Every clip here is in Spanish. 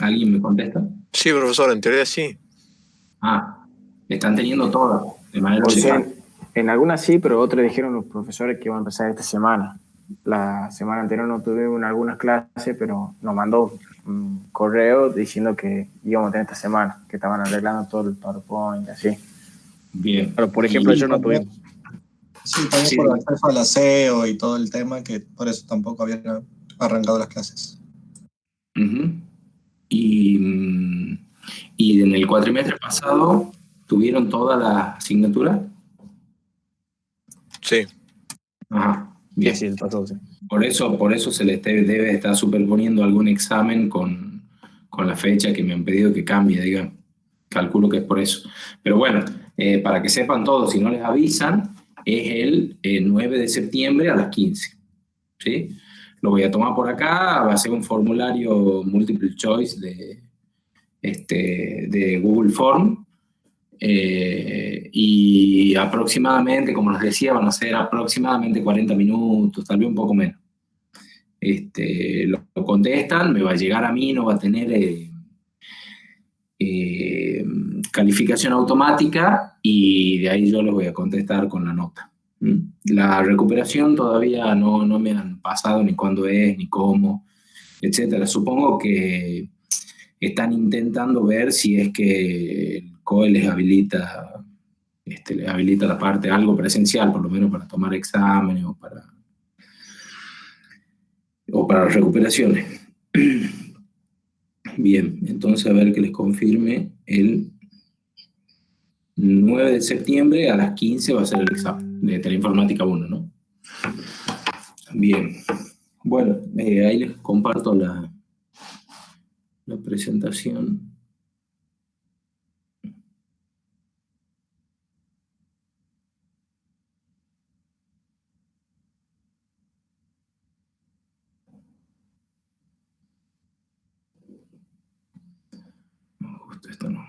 ¿Alguien me contesta? Sí, profesor, en teoría sí. Ah, están teniendo todas de manera O sea, chequeada. en algunas sí, pero otras dijeron los profesores que iban a empezar esta semana. La semana anterior no tuvimos algunas clases, pero nos mandó un correo diciendo que íbamos a tener esta semana, que estaban arreglando todo el PowerPoint y así. Bien. Pero, por ejemplo, yo no tuvimos. Sí, también Sí, por el acceso al aseo y todo el tema, que por eso tampoco habían arrancado las clases. ujú. Y en el cuatrimestre pasado, ¿tuvieron toda la asignatura? Sí. Ajá, Sí, bien. sí, el pasado, sí. Por eso se les debe estar superponiendo algún examen con la fecha que me han pedido que cambie, digamos. Calculo que es por eso. Pero bueno, para que sepan todos, si no les avisan, es el 9 de septiembre a las 15. ¿Sí? Lo voy a tomar por acá, va a ser un formulario multiple choice de Google Form. Y aproximadamente, como les decía, van a ser aproximadamente 40 minutos, tal vez un poco menos. Lo contestan, me va a llegar a mí, no va a tener calificación automática y de ahí yo les voy a contestar con la nota. La recuperación todavía no me han pasado ni cuándo es, ni cómo, etcétera. Supongo que están intentando ver si es que el COE les habilita la parte, algo presencial, por lo menos para tomar exámenes o para recuperaciones. Bien, entonces a ver que les confirme el 9 de septiembre a las 15 va a ser el examen de Teleinformática 1, ¿no? Bien, bueno, ahí les comparto la presentación. Justo esto no.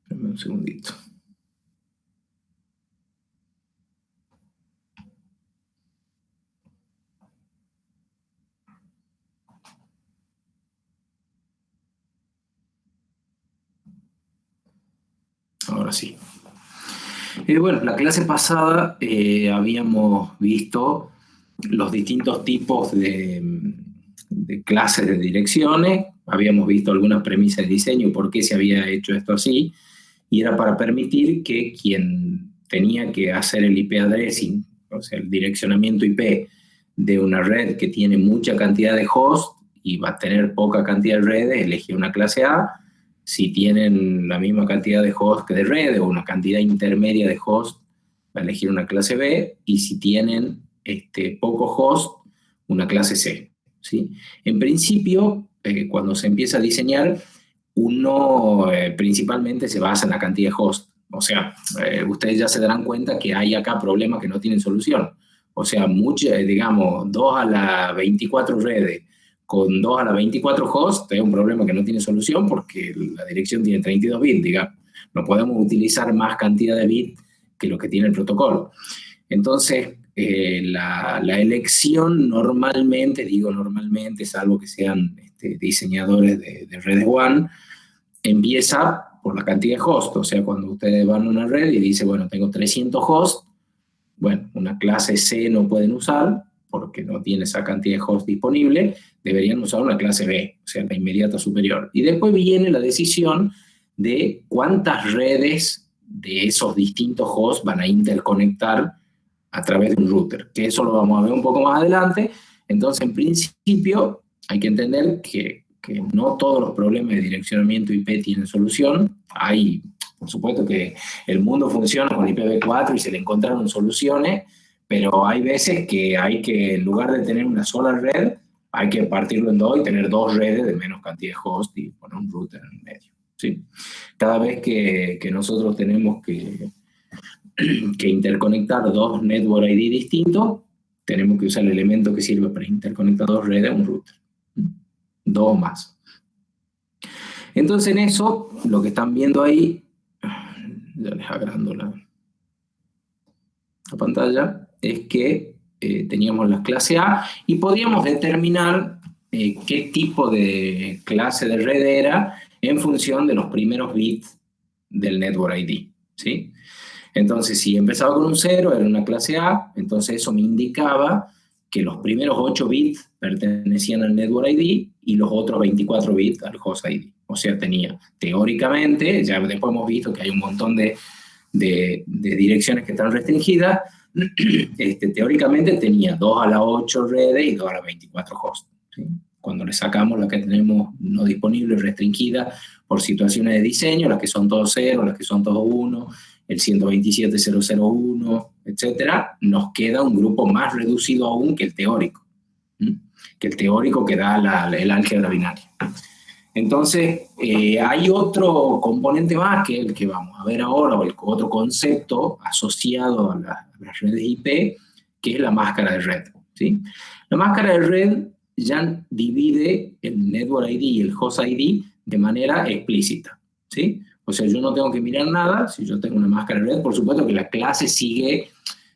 Espérame un segundito. Ahora sí. Bueno, la clase pasada habíamos visto los distintos tipos de clases de direcciones, habíamos visto algunas premisas de diseño y por qué se había hecho esto así, y era para permitir que quien tenía que hacer el IP addressing, o sea, el direccionamiento IP de una red que tiene mucha cantidad de hosts y va a tener poca cantidad de redes, elegía una clase A. Si tienen la misma cantidad de hosts que de redes o una cantidad intermedia de hosts, va a elegir una clase B. Y si tienen pocos hosts, una clase C. ¿Sí? En principio, cuando se empieza a diseñar, uno principalmente se basa en la cantidad de hosts. O sea, ustedes ya se darán cuenta que hay acá problemas que no tienen solución. O sea, digamos, 2 a la 24 redes con 2 a la 24 hosts es un problema que no tiene solución porque la dirección tiene 32 bits, digamos. No podemos utilizar más cantidad de bits que lo que tiene el protocolo. Entonces, la elección normalmente, digo normalmente, salvo que sean diseñadores de redes WAN, empieza por la cantidad de hosts. O sea, cuando ustedes van a una red y dicen, bueno, tengo 300 hosts, bueno, una clase C no pueden usar porque no tiene esa cantidad de hosts disponible, deberían usar una clase B, o sea, la inmediata superior. Y después viene la decisión de cuántas redes de esos distintos hosts van a interconectar a través de un router, que eso lo vamos a ver un poco más adelante. Entonces, en principio, hay que entender que no todos los problemas de direccionamiento IP tienen solución. Hay, por supuesto que el mundo funciona con IPv4 y se le encontraron soluciones, pero hay veces que hay que, en lugar de tener una sola red, hay que partirlo en dos y tener dos redes de menos cantidad de hosts y poner un router en el medio. ¿Sí? Cada vez que nosotros tenemos que interconectar dos network ID distintos, tenemos que usar el elemento que sirve para interconectar dos redes a un router. Dos más. Entonces en eso, lo que están viendo ahí, ya les agrando la pantalla, es que teníamos la clase A y podíamos determinar qué tipo de clase de red era en función de los primeros bits del Network ID, ¿sí? Entonces, si empezaba con un 0, era una clase A, entonces eso me indicaba que los primeros 8 bits pertenecían al Network ID y los otros 24 bits al Host ID. O sea, tenía, teóricamente, ya después hemos visto que hay un montón de direcciones que están restringidas, teóricamente tenía 2 a la 8 redes y 2 a la 24 hosts, ¿sí? Cuando le sacamos las que tenemos no disponibles, restringidas por situaciones de diseño, las que son todos 0, las que son todos 1, el 127.001, etcétera, nos queda un grupo más reducido aún que el teórico, que el teórico que da el álgebra binaria. Entonces, hay otro componente más que el que vamos a ver ahora, o el otro concepto asociado a las redes IP, que es la máscara de red, ¿sí? La máscara de red ya divide el Network ID y el Host ID de manera explícita, ¿sí? O sea, yo no tengo que mirar nada. Si yo tengo una máscara de red, por supuesto que la clase sigue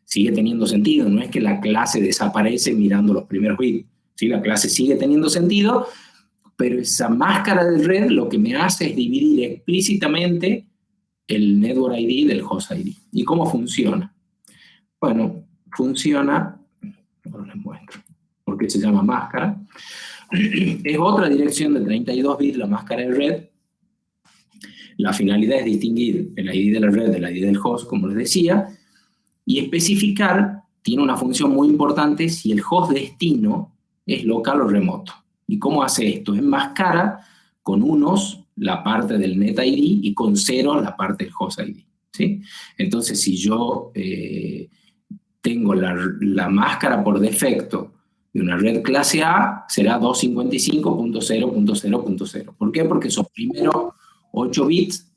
teniendo sentido. No es que la clase desaparece mirando los primeros bits, ¿sí? La clase sigue teniendo sentido, pero esa máscara de red lo que me hace es dividir explícitamente el Network ID del Host ID. ¿Y cómo funciona? Bueno, funciona, ahora les muestro, porque se llama máscara. Es otra dirección de 32 bits la máscara de red. La finalidad es distinguir el ID de la red del ID del host, como les decía, y especificar, tiene una función muy importante, si el host destino es local o remoto. ¿Y cómo hace esto? Enmascara con unos la parte del Net ID y con 0 la parte del Host ID, ¿sí? Entonces, si yo tengo la máscara por defecto de una red clase A, será 255.0.0.0. ¿Por qué? Porque esos primeros 8 bits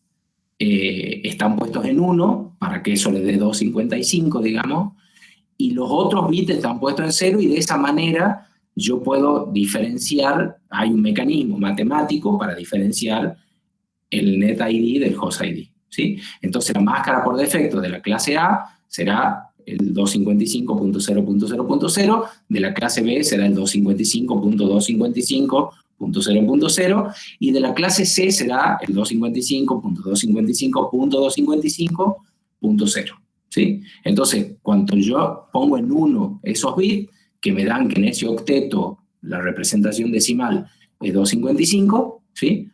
están puestos en 1, para que eso le dé 255, digamos, y los otros bits están puestos en 0, y de esa manera yo puedo diferenciar, hay un mecanismo matemático para diferenciar el Net ID del Host ID, ¿sí? Entonces la máscara por defecto de la clase A será el 255.0.0.0, de la clase B será el 255.255.0.0, y de la clase C será el 255.255.255.0, ¿sí? Entonces, cuando yo pongo en 1 esos bits, que me dan que en ese octeto la representación decimal es 255, ¿sí?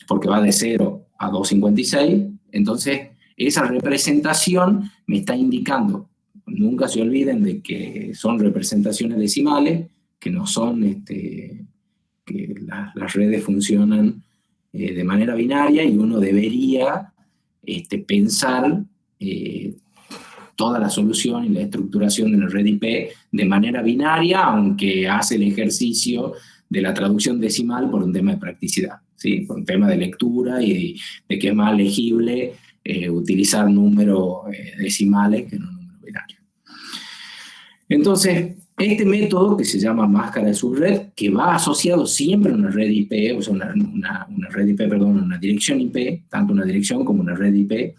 Porque va de 0 a 256, entonces esa representación me está indicando, nunca se olviden de que son representaciones decimales, que no son, que las redes funcionan de manera binaria, y uno debería pensar toda la solución y la estructuración de la red IP de manera binaria, aunque hace el ejercicio de la traducción decimal por un tema de practicidad, ¿sí? Por un tema de lectura y de que es más legible utilizar números decimales que no números binarios. Entonces, este método, que se llama máscara de subred, que va asociado siempre a una red IP, o sea, una red IP, perdón, una dirección IP, tanto una dirección como una red IP,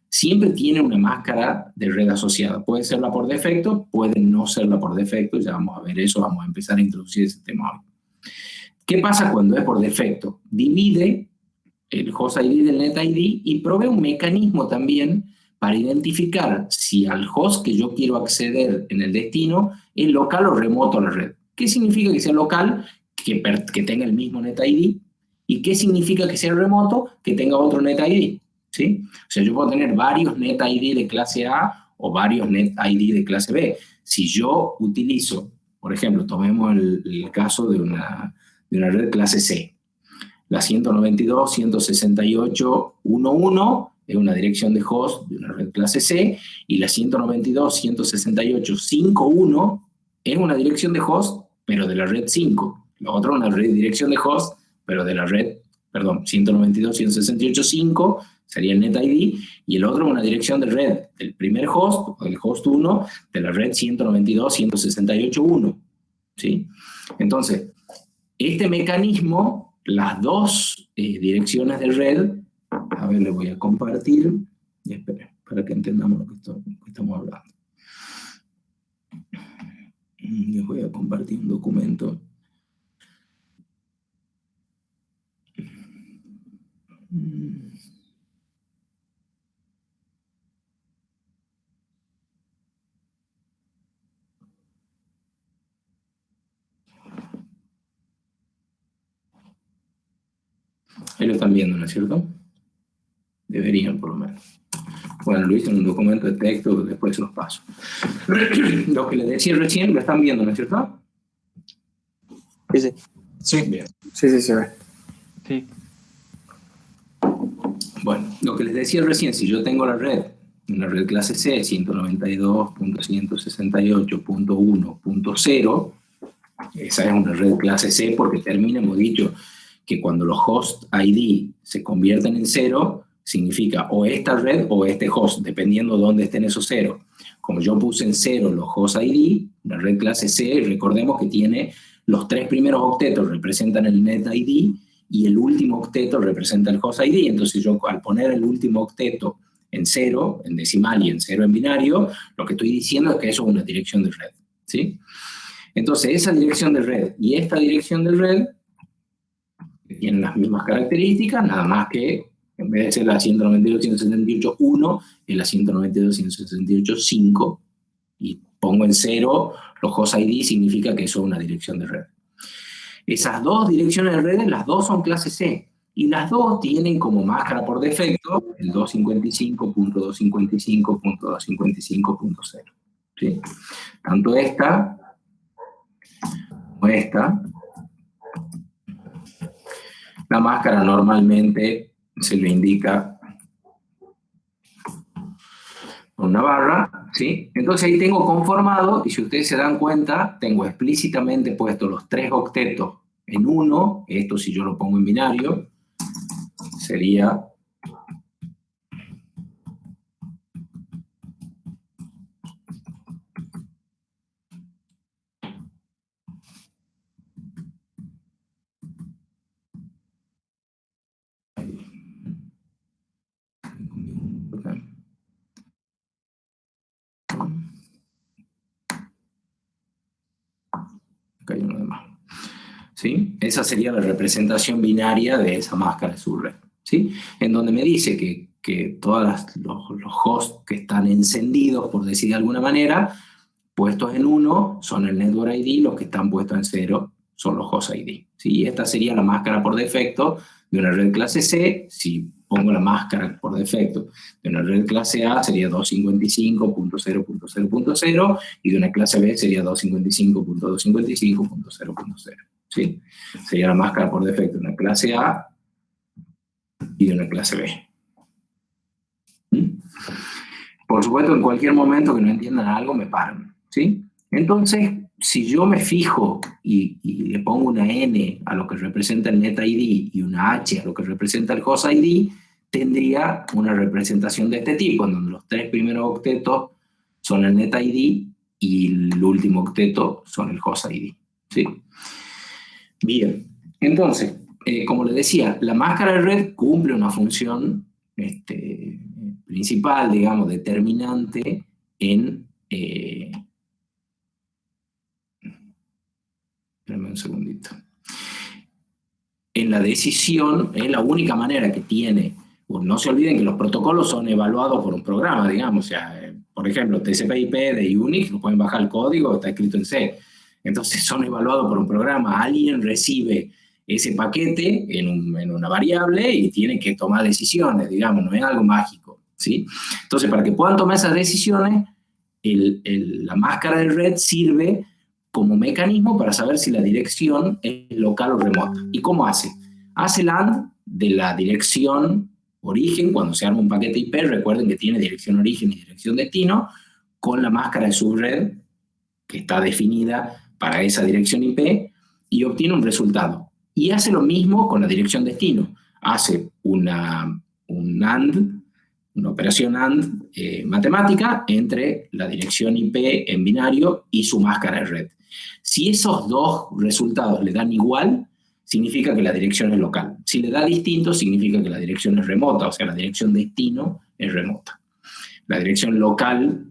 siempre tiene una máscara de red asociada. Puede serla por defecto, puede no serla por defecto, ya vamos a ver eso, vamos a empezar a introducir ese tema hoy. ¿Qué pasa cuando es por defecto? Divide el Host ID del Net ID y provee un mecanismo también para identificar si al host que yo quiero acceder en el destino es local o remoto a la red. ¿Qué significa que sea local? Que tenga el mismo Net ID. ¿Y qué significa que sea remoto? Que tenga otro Net ID, ¿sí? O sea, yo puedo tener varios Net ID de clase A o varios Net ID de clase B. Si yo utilizo, por ejemplo, tomemos el caso de una red clase C. La 192.168.1.1 es una dirección de host de una red clase C, y la 192.168.5.1 es una dirección de host, pero de la red 5. La otra es una dirección de host, pero de la red, perdón, 192.168.5 sería el Net ID, y el otro es una dirección de red del primer host, o del host 1, de la red 192.168.1, ¿sí? Entonces, este mecanismo, las dos direcciones de red, a ver, les voy a compartir, esperen, para que entendamos lo que estamos hablando. Les voy a compartir un documento. Ahí lo están viendo, ¿no es cierto? Deberían, por lo menos. Bueno, lo hice en un documento de texto, después se los paso. Lo que les decía recién, lo están viendo, ¿no es cierto? Sí, sí. Sí. Bien. Sí, sí, se ve. Sí. Bueno, lo que les decía recién, si yo tengo la red, una red clase C, 192.168.1.0, esa es una red clase C porque termina, hemos dicho, que cuando los host ID se convierten en 0, significa o esta red o este host, dependiendo de dónde estén esos ceros. Como yo puse en 0 los host ID, la red clase C, recordemos que tiene los 3 primeros octetos representan el net ID y el último octeto representa el host ID. Entonces yo al poner el último octeto en 0, en decimal y en 0 en binario, lo que estoy diciendo es que eso es una dirección de red, ¿sí? Entonces esa dirección de red y esta dirección de red tienen las mismas características, nada más que en vez de ser la 192.168.1, es la 192.168.5, y pongo en 0 los host ID, significa que eso es una dirección de red. Esas dos direcciones de redes, las dos son clase C, y las dos tienen como máscara por defecto el 255.255.255.0. ¿Sí? Tanto esta como esta. La máscara normalmente se lo indica con una barra, ¿sí? Entonces ahí tengo conformado, y si ustedes se dan cuenta, tengo explícitamente puesto los 3 octetos en 1, esto si yo lo pongo en binario, sería acá hay uno de más. ¿Sí? Esa sería la representación binaria de esa máscara de subred, ¿sí? En donde me dice que todos los hosts que están encendidos, por decir de alguna manera, puestos en 1 son el network ID, los que están puestos en 0 son los host ID, ¿sí? Esta sería la máscara por defecto de una red clase C. Si pongo la máscara por defecto de una red clase A sería 255.0.0.0, y de una clase B sería 255.255.0.0, ¿sí? Sería la máscara por defecto de una clase A y de una clase B. Por supuesto, en cualquier momento que no entiendan algo, me paran, ¿sí? Entonces, si yo me fijo y le pongo una N a lo que representa el net ID y una H a lo que representa el host ID, tendría una representación de este tipo, en donde los 3 primeros octetos son el net ID y el último octeto son el host ID, ¿sí? Bien, entonces, como les decía, la máscara de red cumple una función principal, digamos, determinante en... espérame un segundito. En la decisión, es la única manera que tiene. No se olviden que los protocolos son evaluados por un programa, digamos. O sea, por ejemplo, TCP/IP de Unix, lo pueden bajar el código, está escrito en C. Entonces son evaluados por un programa. Alguien recibe ese paquete en una variable y tiene que tomar decisiones, digamos, no es algo mágico, ¿sí? Entonces, para que puedan tomar esas decisiones, la máscara de red sirve como mecanismo para saber si la dirección es local o remota. ¿Y cómo hace? Hace el AND de la dirección origen. Cuando se arma un paquete IP, recuerden que tiene dirección origen y dirección destino, con la máscara de subred que está definida para esa dirección IP, y obtiene un resultado. Y hace lo mismo con la dirección destino. Hace un AND, una operación AND matemática entre la dirección IP en binario y su máscara de red. Si esos dos resultados le dan igual, significa que la dirección es local. Si le da distinto, significa que la dirección es remota, o sea, la dirección destino es remota. La dirección local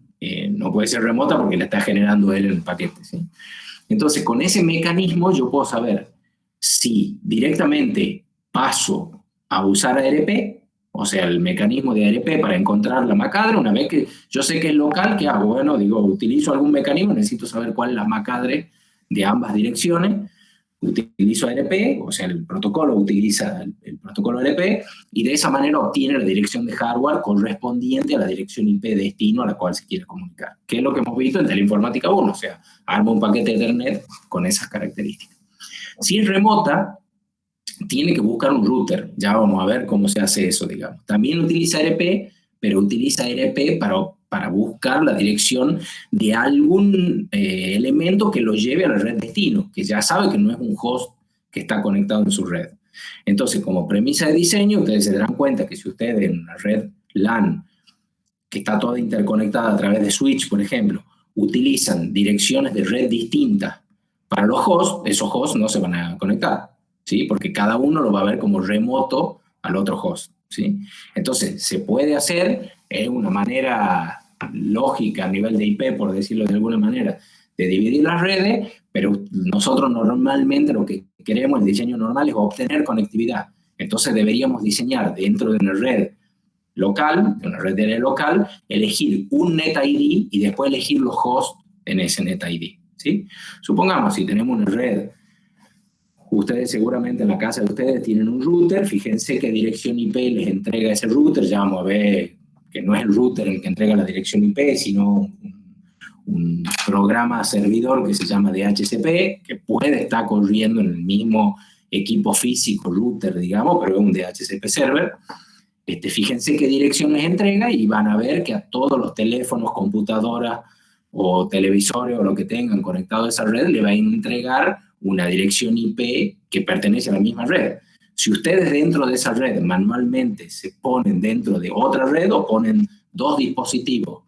no puede ser remota porque la está generando él en el paquete, ¿sí? Entonces, con ese mecanismo yo puedo saber si directamente paso a usar ARP, o sea, el mecanismo de ARP para encontrar la MAC-adre. Una vez que yo sé que es local, ¿qué hago? Bueno, digo, utilizo algún mecanismo, necesito saber cuál es la MAC-adre de ambas direcciones. utilizo ARP, o sea, el protocolo utiliza el protocolo ARP, y de esa manera obtiene la dirección de hardware correspondiente a la dirección IP destino a la cual se quiere comunicar, que es lo que hemos visto en Teleinformática 1, o sea, arma un paquete de Ethernet con esas características. Si es remota, tiene que buscar un router. Ya vamos a ver cómo se hace eso, digamos. También utiliza ARP, pero utiliza ARP para buscar la dirección de algún elemento que lo lleve a la red destino, que ya sabe que no es un host que está conectado en su red. Entonces, como premisa de diseño, ustedes se darán cuenta que si ustedes en una red LAN, que está toda interconectada a través de switch, por ejemplo, utilizan direcciones de red distintas para los hosts, esos hosts no se van a conectar, ¿sí? Porque cada uno lo va a ver como remoto al otro host, ¿sí? Entonces, se puede hacer, es una manera lógica a nivel de IP, por decirlo de alguna manera, de dividir las redes, pero nosotros normalmente lo que queremos, el diseño normal, es obtener conectividad. Entonces, deberíamos diseñar dentro de una red local, de una red de área local, elegir un NetID y después elegir los hosts en ese NetID, ¿sí? Supongamos, si tenemos una red, ustedes seguramente en la casa de ustedes tienen un router, fíjense qué dirección IP les entrega ese router, ya vamos a ver que no es el router el que entrega la dirección IP, sino un programa servidor que se llama DHCP, que puede estar corriendo en el mismo equipo físico, router, digamos, pero es un DHCP server. Fíjense qué dirección les entrega y van a ver que a todos los teléfonos, computadoras o televisores o lo que tengan conectado a esa red le va a entregar una dirección IP que pertenece a la misma red. Si ustedes dentro de esa red manualmente se ponen dentro de otra red o ponen dos dispositivos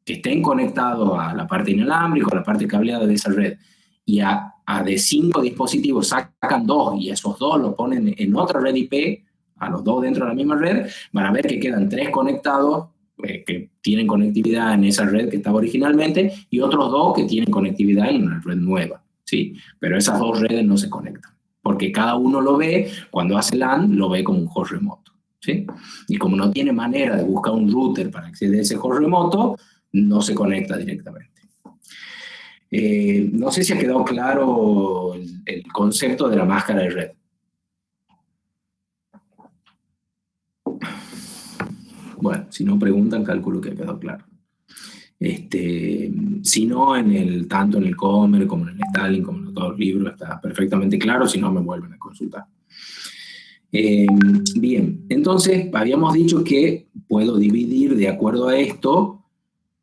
que estén conectados a la parte inalámbrica o a la parte cableada de esa red y a de 5 dispositivos sacan 2 y esos 2 lo ponen en otra red IP, a los 2 dentro de la misma red, van a ver que quedan 3 conectados que tienen conectividad en esa red que estaba originalmente y otros 2 que tienen conectividad en una red nueva, ¿sí? Pero esas 2 redes no se conectan, porque cada uno lo ve, cuando hace LAN, lo ve como un host remoto, ¿sí? Y como no tiene manera de buscar un router para acceder a ese host remoto, no se conecta directamente. No sé si ha quedado claro el concepto de la máscara de red. Bueno, si no preguntan, calculo que ha quedado claro. Si no, tanto en el Comer como en el Stalin, como en todos los libros, está perfectamente claro, si no me vuelven a consultar. Bien, entonces habíamos dicho que puedo dividir de acuerdo a esto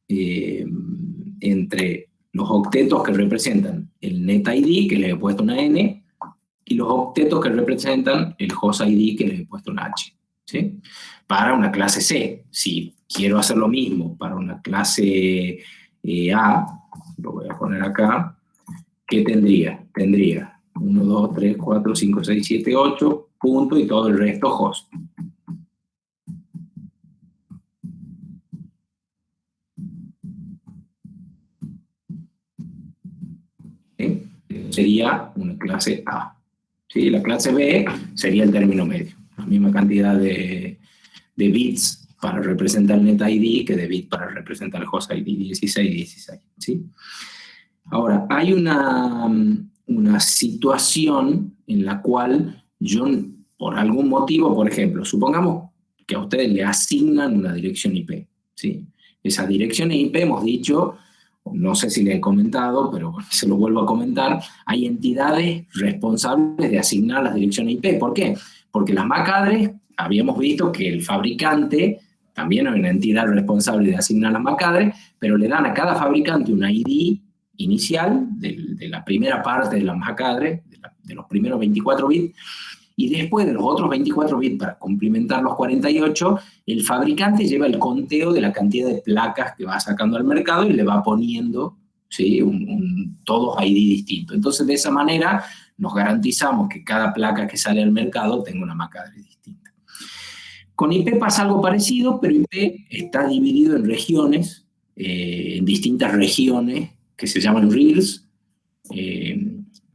entre los octetos que representan el NetID, que le he puesto una N, y los octetos que representan el HostID, que le he puesto una H, ¿sí? Para una clase C. Si quiero hacer lo mismo para una clase A, lo voy a poner acá, ¿qué tendría? Tendría 1, 2, 3, 4, 5, 6, 7, 8 puntos y todo el resto host. ¿Sí? Sería una clase A. ¿Sí? La clase B sería el término medio. La misma cantidad de bits para representar el NetID que de bits para representar el HostID 16 y 16. ¿Sí? Ahora, hay una situación en la cual yo, por algún motivo, por ejemplo, supongamos que a ustedes le asignan una dirección IP. ¿Sí? Esas direcciones IP, hemos dicho, no sé si les he comentado, pero se lo vuelvo a comentar, hay entidades responsables de asignar las direcciones IP. ¿Por qué? Porque las MAC-adres, habíamos visto que el fabricante también es una entidad responsable de asignar las MAC-adres, pero le dan a cada fabricante una ID inicial de la primera parte de la MAC-adre, de los primeros 24 bits, y después de los otros 24 bits para complementar los 48, el fabricante lleva el conteo de la cantidad de placas que va sacando al mercado y le va poniendo, ¿sí? todos ID distintos. Entonces, de esa manera, nos garantizamos que cada placa que sale al mercado tenga una MAC-adre distinta. Con IP pasa algo parecido, pero IP está dividido en regiones, en distintas regiones que se llaman RIRs,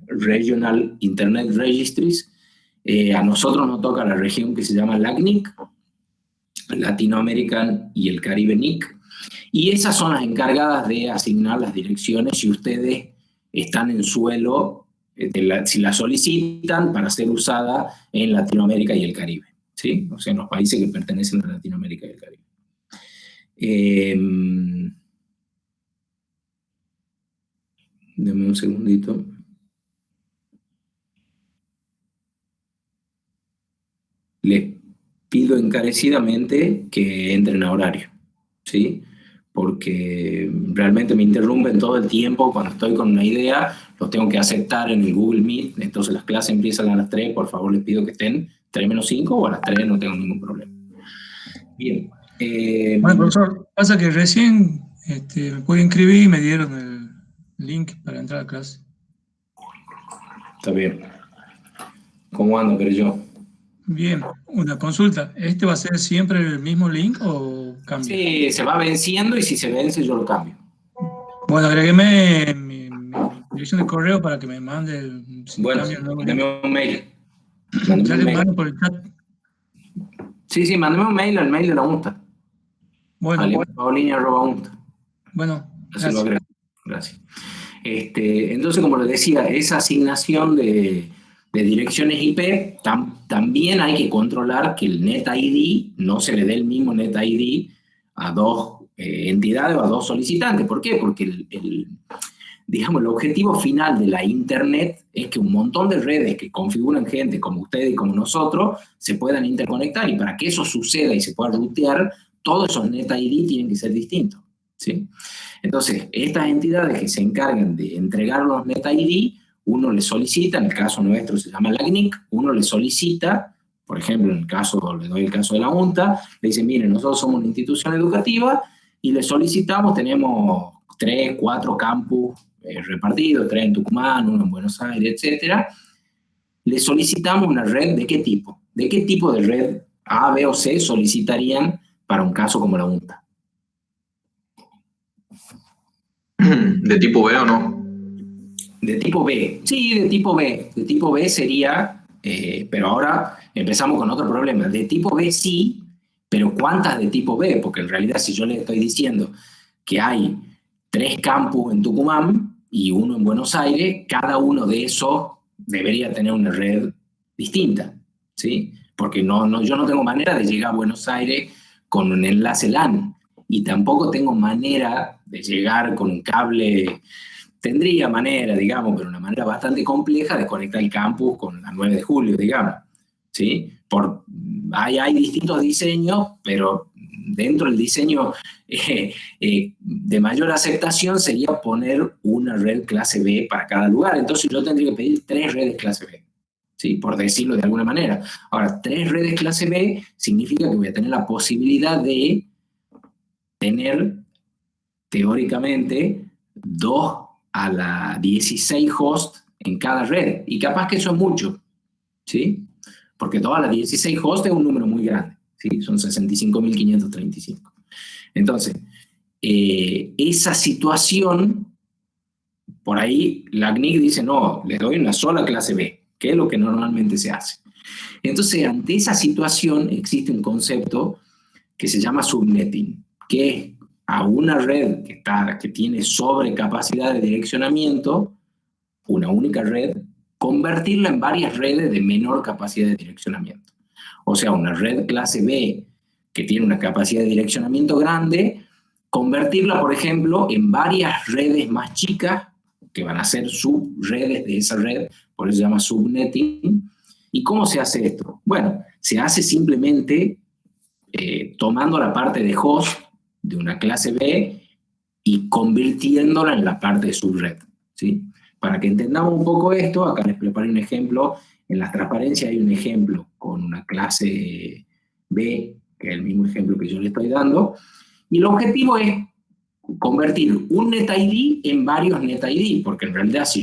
Regional Internet Registries. A nosotros nos toca la región que se llama LACNIC, Latinoamerican y el Caribe NIC, y esas son las encargadas de asignar las direcciones si ustedes están en suelo si la solicitan para ser usada en Latinoamérica y el Caribe, ¿sí? O sea, en los países que pertenecen a Latinoamérica y el Caribe. Deme un segundito. Les pido encarecidamente que entren a horario, ¿sí? Porque realmente me interrumpen todo el tiempo cuando estoy con una idea, los tengo que aceptar en el Google Meet, entonces las clases empiezan a las 3, por favor les pido que estén 3 menos 5 o a las 3, no tengo ningún problema. Bien. Bueno, profesor, pasa que recién me pude inscribir y me dieron el link para entrar a clase. Está bien. ¿Cómo ando, pero yo? Bien, una consulta. ¿Este va a ser siempre el mismo link o cambia? Sí, se va venciendo y si se vence yo lo cambio. Bueno, agrégueme mi dirección de correo para que me mande si Bueno, cambia el nuevo link. dame un mail. Ya Mándame un le mail. mando por el chat. Sí, mándame un mail al mail de la UNTA. Bueno, Paulini@unta. bueno, Así lo gracias. agrego. Gracias. Entonces, como les decía, esa asignación de direcciones IP también hay que controlar que el NetID no se le dé el mismo NetID a dos entidades o a dos solicitantes. ¿Por qué? Porque digamos, el objetivo final de la Internet es que un montón de redes que configuran gente como ustedes y como nosotros se puedan interconectar, y para que eso suceda y se pueda rutear, todos esos NetID tienen que ser distintos, ¿sí? Entonces, estas entidades que se encargan de entregar los NetID, uno le solicita, en el caso nuestro se llama la CNIC, uno le solicita, por ejemplo, en el caso, le doy el caso de la UNTA, le dicen, miren, nosotros somos una institución educativa y le solicitamos, tenemos 3, 4 campus repartidos, 3 en Tucumán, 1 en Buenos Aires, etc. Le solicitamos una red ¿de qué tipo? ¿De qué tipo de red A, B o C solicitarían para un caso como la UNTA? ¿De tipo B o no? De tipo B. Sí, de tipo B. De tipo B sería, pero ahora empezamos con otro problema. De tipo B sí, pero ¿cuántas de tipo B? Porque en realidad si yo le estoy diciendo que hay 3 campus en Tucumán y 1 en Buenos Aires, cada uno de esos debería tener una red distinta, ¿sí? Porque yo no tengo manera de llegar a Buenos Aires con un enlace LAN y tampoco tengo manera de llegar con un cable. Tendría manera, digamos, pero una manera bastante compleja de conectar el campus con la 9 de julio, digamos, ¿sí? Hay distintos diseños, pero dentro del diseño de mayor aceptación sería poner una red clase B para cada lugar. Entonces yo tendría que pedir 3 redes clase B, ¿sí? Por decirlo de alguna manera. Ahora, 3 redes clase B significa que voy a tener la posibilidad de tener, teóricamente, 2 a la 16 hosts en cada red. Y capaz que eso es mucho, ¿sí? Porque 2 a la 16 hosts es un número muy grande, ¿sí? Son 65.535. Entonces, esa situación, por ahí la CNIC dice, no, les doy una sola clase B, que es lo que normalmente se hace. Entonces, ante esa situación existe un concepto que se llama subnetting, que es a una red que tiene sobrecapacidad de direccionamiento, una única red, convertirla en varias redes de menor capacidad de direccionamiento. O sea, una red clase B que tiene una capacidad de direccionamiento grande, convertirla, por ejemplo, en varias redes más chicas, que van a ser subredes de esa red, por eso se llama subnetting. ¿Y cómo se hace esto? Bueno, se hace simplemente tomando la parte de host de una clase B y convirtiéndola en la parte de subred, ¿sí? Para que entendamos un poco esto, acá les preparé un ejemplo. En la transparencia hay un ejemplo con una clase B, que es el mismo ejemplo que yo le estoy dando, y el objetivo es convertir un NetID en varios NetID, porque en realidad si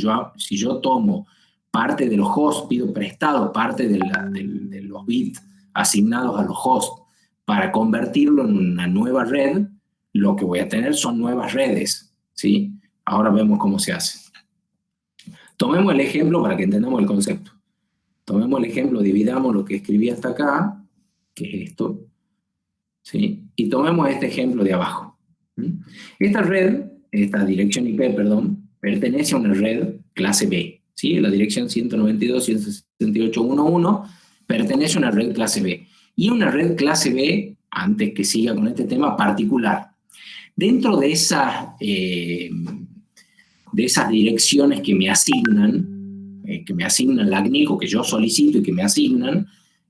yo tomo parte de los hosts, pido prestado parte de los bits asignados a los hosts para convertirlo en una nueva red, lo que voy a tener son nuevas redes, ¿sí? Ahora vemos cómo se hace. Tomemos el ejemplo para que entendamos el concepto. Tomemos el ejemplo, dividamos lo que escribí hasta acá, que es esto, ¿sí? Y tomemos este ejemplo de abajo. Esta dirección IP, perdón, pertenece a una red clase B, ¿sí? La dirección 192.168.1.1 pertenece a una red clase B. Y una red clase B, antes que siga con este tema, particular. Dentro de esas direcciones que me asignan la ACNIC, o que yo solicito y que me asignan,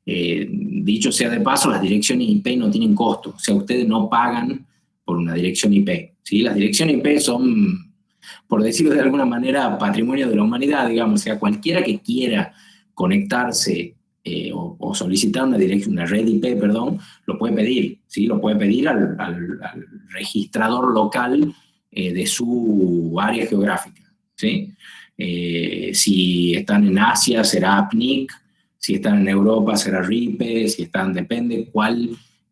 dicho sea de paso, las direcciones IP no tienen costo, o sea, ustedes no pagan por una dirección IP, ¿sí? Las direcciones IP son, por decirlo de alguna manera, patrimonio de la humanidad, digamos, o sea, cualquiera que quiera conectarse o solicitar una red IP, perdón, lo puede pedir, ¿sí? Lo puede pedir al registrador local de su área geográfica, ¿sí? Si están en Asia será APNIC, si están en Europa será RIPE, si están, depende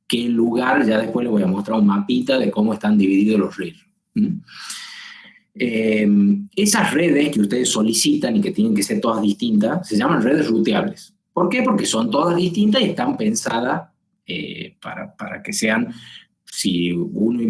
qué lugar, ya después les voy a mostrar un mapita de cómo están divididos los RIR. Esas redes que ustedes solicitan y que tienen que ser todas distintas, se llaman redes ruteables. ¿Por qué? Porque son todas distintas y están pensadas para que sean, si uno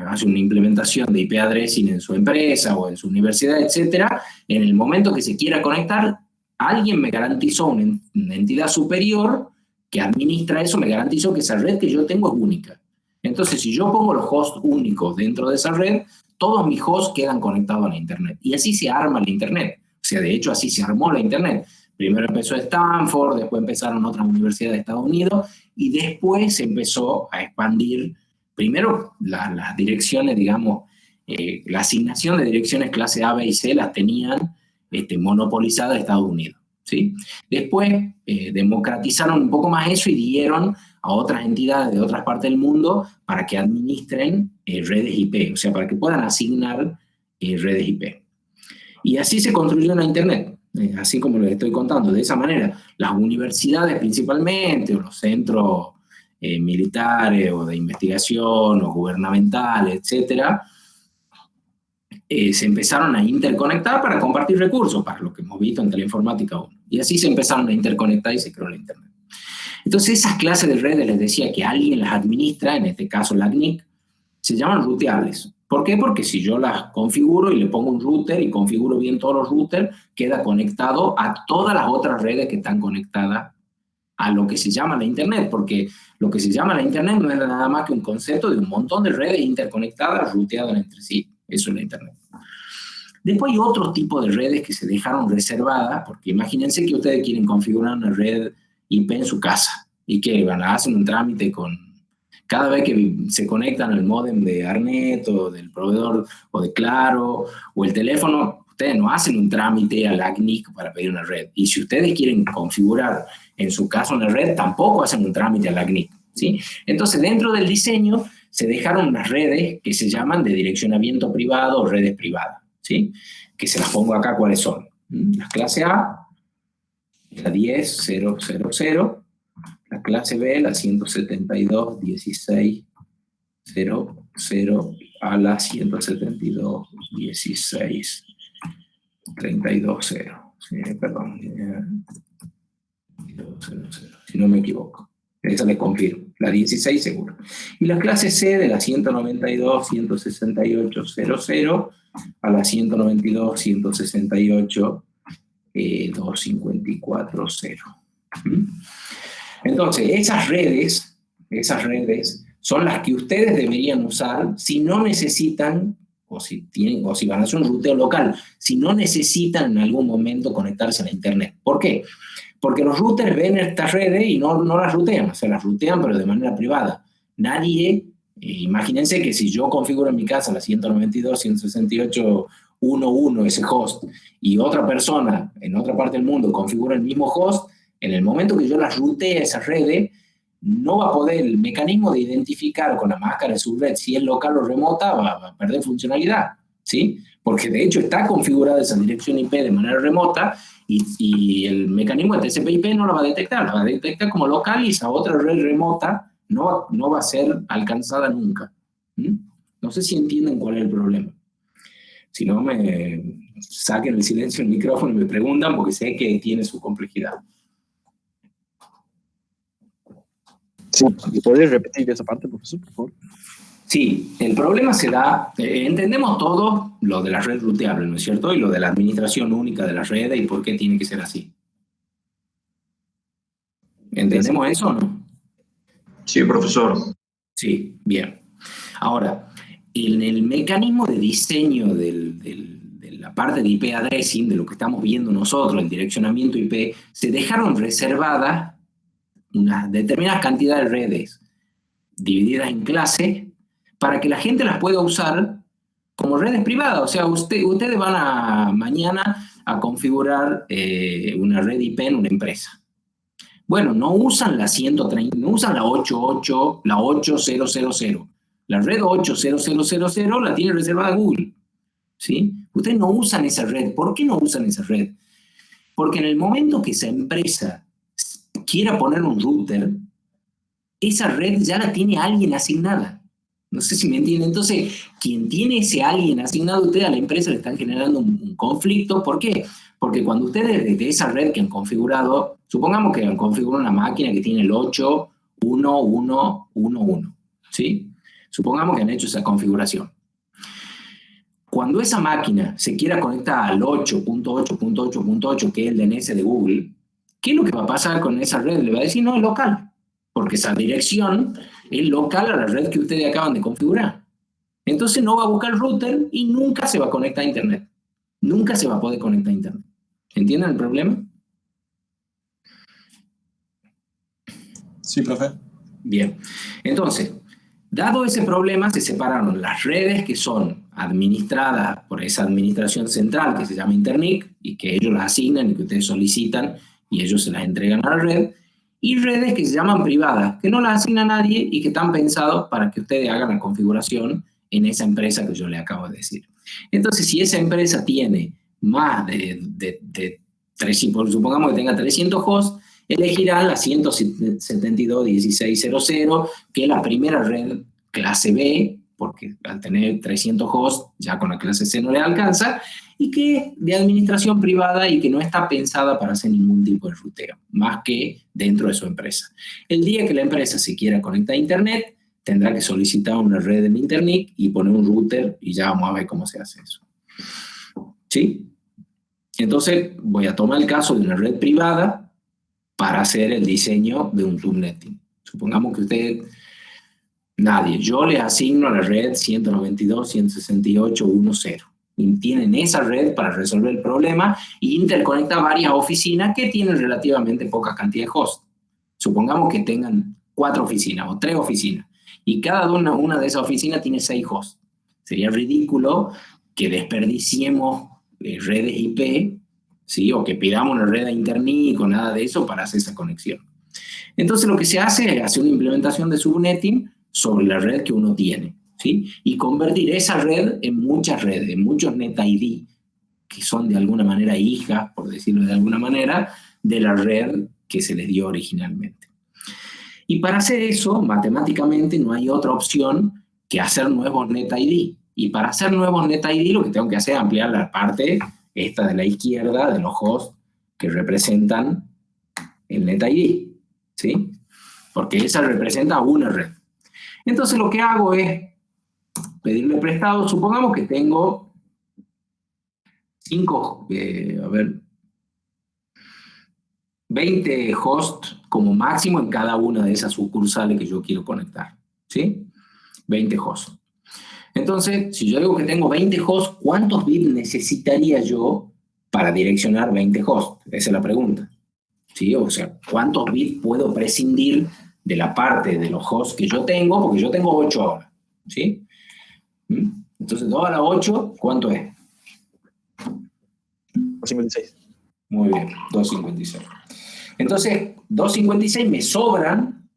hace una implementación de IP addressing en su empresa o en su universidad, etcétera, en el momento que se quiera conectar, alguien me garantizó, una entidad superior que administra eso, me garantizó que esa red que yo tengo es única. Entonces, si yo pongo los hosts únicos dentro de esa red, todos mis hosts quedan conectados a la Internet. Y así se arma la Internet. O sea, de hecho, así se armó la Internet. Primero empezó Stanford, después empezaron otras universidades de Estados Unidos, y después se empezó a expandir, primero las direcciones, digamos, la asignación de direcciones clase A, B y C las tenían monopolizadas Estados Unidos, ¿sí? Después democratizaron un poco más eso y dieron a otras entidades de otras partes del mundo para que administren redes IP, o sea, para que puedan asignar redes IP. Y así se construyó la Internet, así como les estoy contando, de esa manera. Las universidades principalmente, o los centros militares, o de investigación, o gubernamentales, etcétera, se empezaron a interconectar para compartir recursos, para lo que hemos visto en Teleinformática 1. Y así se empezaron a interconectar y se creó la Internet. Entonces, esas clases de redes, les decía que alguien las administra, en este caso la ACNIC, se llaman ruteables. ¿Por qué? Porque si yo las configuro y le pongo un router y configuro bien todos los routers, queda conectado a todas las otras redes que están conectadas a lo que se llama la Internet, porque lo que se llama la Internet no es nada más que un concepto de un montón de redes interconectadas, ruteadas entre sí. Eso es la Internet. Después hay otro tipo de redes que se dejaron reservadas, porque imagínense que ustedes quieren configurar una red IP en su casa y que hacen un trámite cada vez que se conectan al módem de Arnet o del proveedor o de Claro o el teléfono, ustedes no hacen un trámite a la ACNIC para pedir una red. Y si ustedes quieren configurar en su caso una red, tampoco hacen un trámite a la ACNIC, ¿sí? Entonces, dentro del diseño se dejaron unas redes que se llaman de direccionamiento privado o redes privadas, ¿sí? Que se las pongo acá cuáles son. La clase A, la 10.0.0.0, la clase B, la 172.16.0.0 a la 172.16.32.0. Sí, perdón. 0.0, si no me equivoco. Esa les confirmo. La 16 seguro. Y la clase C de la 192.168.00 a la 192.168.254.0. Entonces, esas redes son las que ustedes deberían usar si no necesitan, o si van a hacer un ruteo local, si no necesitan en algún momento conectarse a la Internet. ¿Por qué? Porque los routers ven estas redes y no las rutean, o sea, las rutean pero de manera privada. Nadie, imagínense que si yo configuro en mi casa la 192.168.1.1, ese host, y otra persona en otra parte del mundo configura el mismo host, en el momento que yo las rutee a esas redes, no va a poder, el mecanismo de identificar con la máscara de su red si es local o remota va a perder funcionalidad, ¿sí? Porque de hecho está configurada esa dirección IP de manera remota y el mecanismo de TCP/IP no la va a detectar como local y esa otra red remota no va a ser alcanzada nunca. No sé si entienden cuál es el problema. Si no, me saquen el silencio del micrófono y me preguntan porque sé que tiene su complejidad. Sí, ¿y podrías repetir esa parte, profesor, por favor? Sí, el problema se da, entendemos todos lo de la red ruteable, ¿no es cierto? Y lo de la administración única de la red y por qué tiene que ser así. ¿Entendemos eso o no? Sí, profesor. Sí, bien. Ahora, en el mecanismo de diseño de la parte de IP addressing, de lo que estamos viendo nosotros, el direccionamiento IP, se dejaron reservadas una determinada cantidad de redes divididas en clases para que la gente las pueda usar como redes privadas. O sea, ustedes van mañana a configurar una red IP en una empresa. Bueno, no usan la 130, no usan la 88, la 8000. La red 8000 la tiene reservada Google. ¿Sí? Ustedes no usan esa red. ¿Por qué no usan esa red? Porque en el momento que esa empresa quiera poner un router, esa red ya la tiene alguien asignada. No sé si me entienden. Entonces, quien tiene ese alguien asignado, ustedes a la empresa le están generando un conflicto. ¿Por qué? Porque cuando ustedes desde esa red que han configurado, supongamos que han configurado una máquina que tiene el 8.1.1.1.1, ¿sí? Supongamos que han hecho esa configuración. Cuando esa máquina se quiera conectar al 8.8.8.8, que es el DNS de Google, ¿qué es lo que va a pasar con esa red? Le va a decir, no, es local, porque esa dirección es local a la red que ustedes acaban de configurar. Entonces no va a buscar el router y nunca se va a conectar a Internet. Nunca se va a poder conectar a Internet. ¿Entienden el problema? Sí, profe. Bien. Entonces, dado ese problema, se separaron las redes que son administradas por esa administración central que se llama Internic y que ellos las asignan y que ustedes solicitan y ellos se las entregan a la red, y redes que se llaman privadas, que no las asigna nadie y que están pensados para que ustedes hagan la configuración en esa empresa que yo le acabo de decir. Entonces, si esa empresa tiene más de 300, supongamos que tenga 300 hosts, elegirán la 172.16.00, que es la primera red clase B, porque al tener 300 hosts ya con la clase C no le alcanza, y que es de administración privada y que no está pensada para hacer ningún tipo de ruteo, más que dentro de su empresa. El día que la empresa se quiera conectar a Internet, tendrá que solicitar una red en Internet y poner un router y ya vamos a ver cómo se hace eso. ¿Sí? Entonces voy a tomar el caso de una red privada para hacer el diseño de un subnetting. Supongamos que usted, yo le asigno a la red 192.168.1.0. Y tienen esa red para resolver el problema e interconecta varias oficinas que tienen relativamente poca cantidad de hosts. Supongamos que tengan 4 oficinas o 3 oficinas y cada una de esas oficinas tiene 6 hosts. Sería ridículo que desperdiciemos redes IP, ¿sí? O que pidamos una red a Internet o nada de eso para hacer esa conexión. Entonces lo que se hace es hacer una implementación de subnetting sobre la red que uno tiene, ¿sí? Y convertir esa red en muchas redes, en muchos NetID, que son de alguna manera hijas, por decirlo de alguna manera, de la red que se les dio originalmente. Y para hacer eso, matemáticamente no hay otra opción que hacer nuevos NetID. Y para hacer nuevos NetID lo que tengo que hacer es ampliar la parte esta de la izquierda de los hosts que representan el NetID, ¿sí? Porque esa representa una red. Entonces lo que hago es pedirle prestado. Supongamos que tengo 20 hosts como máximo en cada una de esas sucursales que yo quiero conectar, ¿sí? 20 hosts. Entonces, si yo digo que tengo 20 hosts, ¿cuántos bits necesitaría yo para direccionar 20 hosts? Esa es la pregunta, ¿sí? O sea, ¿cuántos bits puedo prescindir de la parte de los hosts que yo tengo? Porque yo tengo 8 ahora, ¿sí? Entonces, 2 a la 8, ¿cuánto es? 56. Muy bien, 256. Entonces, 256 me sobran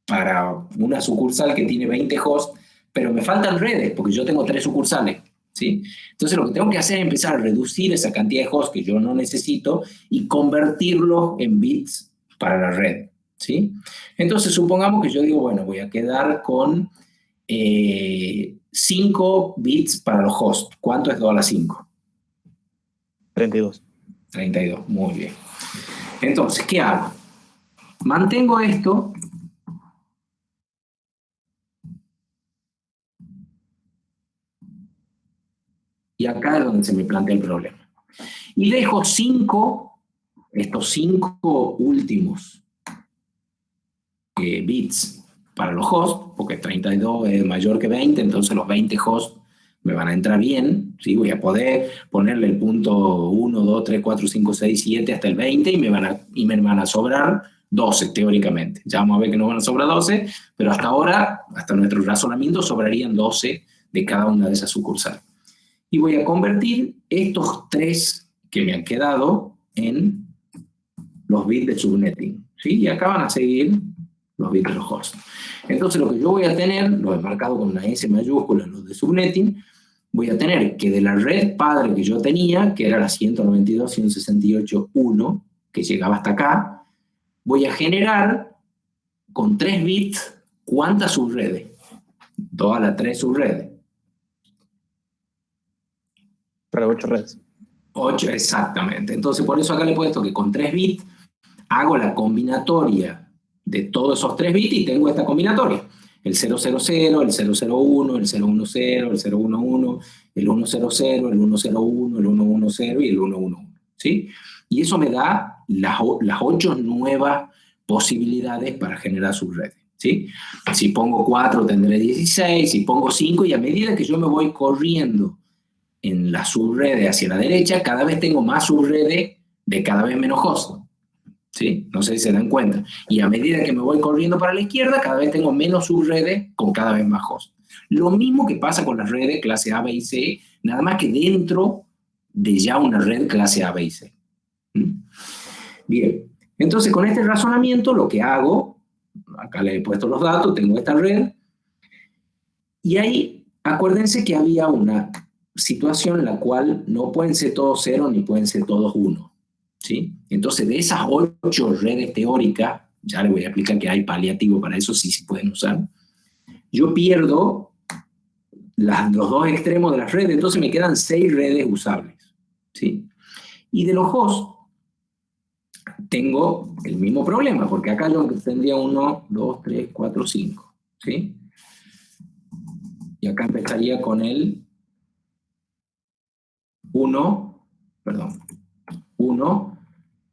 para una sucursal que tiene 20 hosts, pero me faltan redes, porque yo tengo 3 sucursales, ¿sí? Entonces, lo que tengo que hacer es empezar a reducir esa cantidad de hosts que yo no necesito y convertirlos en bits para la red, ¿sí? Entonces, supongamos que yo digo, bueno, voy a quedar con 5 bits para los hosts. ¿Cuánto es 2 a la 5? 32. 32, muy bien. Entonces, ¿qué hago? Mantengo esto Y acá es donde se me plantea el problema. Y dejo estos 5 últimos bits para los hosts, porque 32 es mayor que 20, entonces los 20 hosts me van a entrar bien, ¿sí? Voy a poder ponerle el punto 1, 2, 3, 4, 5, 6, 7 hasta el 20 y me van a sobrar 12 teóricamente. Ya vamos a ver que no van a sobrar 12, pero hasta ahora, hasta nuestro razonamiento, sobrarían 12 de cada una de esas sucursales. Y voy a convertir estos 3 que me han quedado en los bits de subnetting, ¿sí? Y acá van a seguir los bits de los hosts. Entonces lo que yo voy a tener, lo he marcado con una S mayúscula, los de subnetting, voy a tener que de la red padre que yo tenía, que era la 192.168.1, que llegaba hasta acá, voy a generar con 3 bits, ¿cuántas subredes? Todas las 3 subredes. Para 8 redes. 8, exactamente. Entonces, por eso acá le he puesto que con 3 bits hago la combinatoria de todos esos 3 bits y tengo esta combinatoria. El 000, el 001, el 010, el 011, el 011, el 100, el 101, el 110 y el 111. ¿Sí? Y eso me da las 8 nuevas posibilidades para generar subredes. ¿Sí? Si pongo 4 tendré 16, si pongo 5, y a medida que yo me voy corriendo en las subredes hacia la derecha, cada vez tengo más subredes de cada vez menos hosts. ¿Sí? No sé si se dan cuenta. Y a medida que me voy corriendo para la izquierda, cada vez tengo menos subredes con cada vez más hosts. Lo mismo que pasa con las redes clase A, B y C, nada más que dentro de ya una red clase A, B y C. Bien, entonces con este razonamiento lo que hago, acá le he puesto los datos, tengo esta red, y ahí acuérdense que había una situación en la cual no pueden ser todos 0 ni pueden ser todos 1. ¿Sí? Entonces, de esas 8 redes teóricas, ya les voy a explicar que hay paliativo para eso, sí se pueden usar, yo pierdo los 2 extremos de las redes, entonces me quedan 6 redes usables. ¿Sí? Y de los hosts, tengo el mismo problema, porque acá yo tendría 1, 2, 3, 4, 5. ¿Sí? Y acá empezaría con el 1,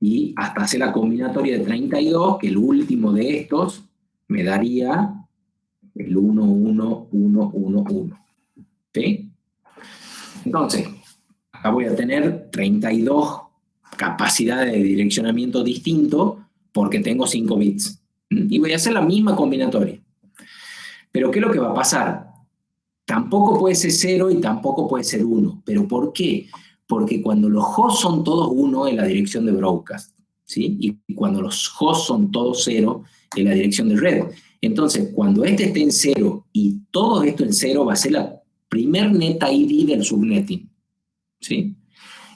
y hasta hacer la combinatoria de 32, que el último de estos me daría el 1, 1, 1, 1, 1. ¿Sí? Entonces, acá voy a tener 32 capacidades de direccionamiento distinto porque tengo 5 bits. Y voy a hacer la misma combinatoria. Pero ¿qué es lo que va a pasar? Tampoco puede ser 0 y tampoco puede ser 1. ¿Pero por qué? Porque cuando los hosts son todos 1 en la dirección de broadcast, ¿sí? Y cuando los hosts son todos 0 en la dirección de red. Entonces, cuando este esté en 0 y todo esto en 0, va a ser la primer net ID del subnetting. ¿Sí?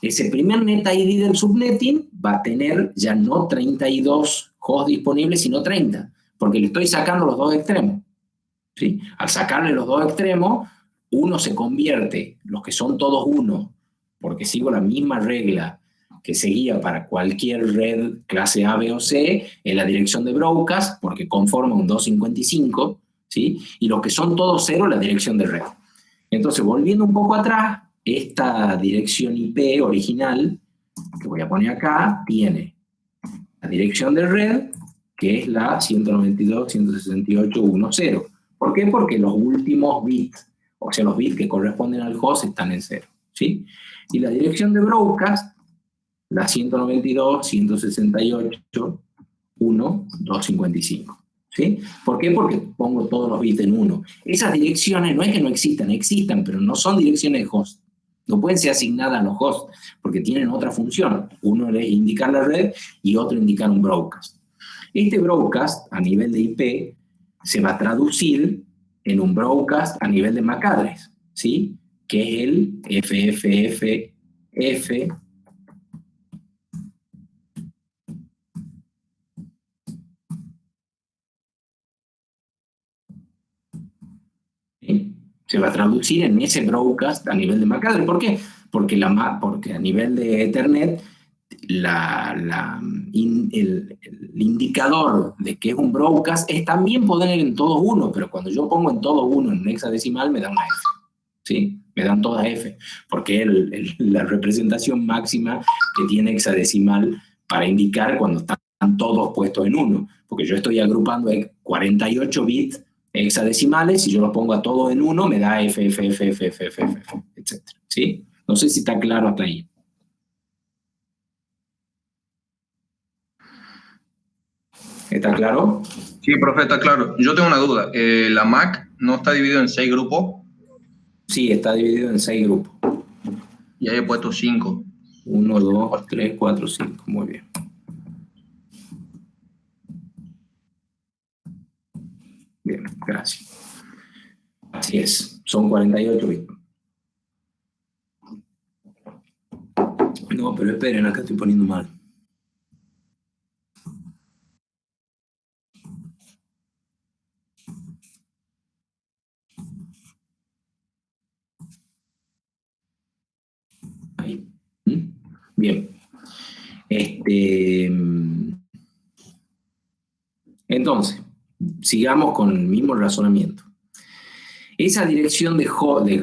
Ese primer net ID del subnetting va a tener ya no 32 hosts disponibles, sino 30, porque le estoy sacando los 2 extremos. ¿Sí? Al sacarle los 2 extremos, uno se convierte, los que son todos 1, porque sigo la misma regla que seguía para cualquier red clase A, B o C, en la dirección de broadcast, porque conforma un 255, ¿sí? Y los que son todos 0, la dirección de red. Entonces, volviendo un poco atrás, esta dirección IP original, que voy a poner acá, tiene la dirección de red, que es la 192.168.1.0. ¿Por qué? Porque los últimos bits, o sea, los bits que corresponden al host están en 0. ¿Sí? Y la dirección de broadcast, la 192.168.1.255. ¿Sí? ¿Por qué? Porque pongo todos los bits en 1. Esas direcciones no es que no existan, existen, pero no son direcciones de host. No pueden ser asignadas a los hosts, porque tienen otra función. Uno es indicar la red y otro indicar un broadcast. Este broadcast, a nivel de IP, se va a traducir en un broadcast a nivel de MAC address, ¿sí? Que es el FFFF. ¿Sí? Se va a traducir en ese broadcast a nivel de MAC address. ¿Por qué? Porque a nivel de Ethernet, el indicador de que es un broadcast es también poner en todos 1, pero cuando yo pongo en todos 1 en un hexadecimal me da una F. ¿Sí? me dan todas F, porque es la representación máxima que tiene hexadecimal para indicar cuando están todos puestos en 1, porque yo estoy agrupando 48 bits hexadecimales y yo los pongo a todos en 1, me da F, etc. ¿Sí? No sé si está claro hasta ahí. ¿Está claro? Sí, profe, está claro. Yo tengo una duda. ¿La MAC no está dividida en 6 grupos? Sí, está dividido en 6 grupos. Y ahí he puesto 5. 1, 2, 3, 4, 5. Muy bien. Bien, gracias. Así es, son 48 bits. No, pero esperen, acá estoy poniendo mal. Ahí. Bien. Entonces, sigamos con el mismo razonamiento. Esa dirección de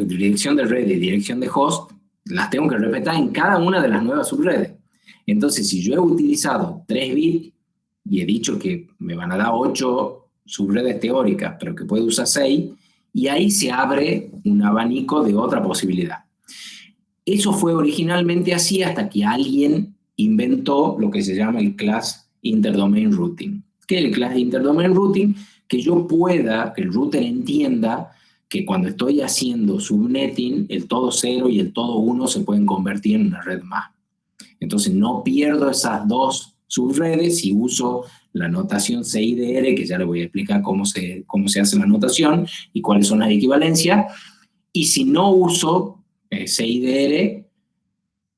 dirección de red y dirección de host las tengo que respetar en cada una de las nuevas subredes. Entonces, si yo he utilizado 3 bits y he dicho que me van a dar 8 subredes teóricas, pero que puedo usar 6, y ahí se abre un abanico de otra posibilidad. Eso fue originalmente así hasta que alguien inventó lo que se llama el Class Interdomain Routing. ¿Qué es el Class Interdomain Routing? Que yo pueda, que el router entienda que cuando estoy haciendo subnetting, el todo 0 y el todo 1 se pueden convertir en una red más. Entonces no pierdo esas dos subredes y uso la notación CIDR, que ya les voy a explicar cómo se hace la notación y cuáles son las equivalencias. Y si no uso CIDR,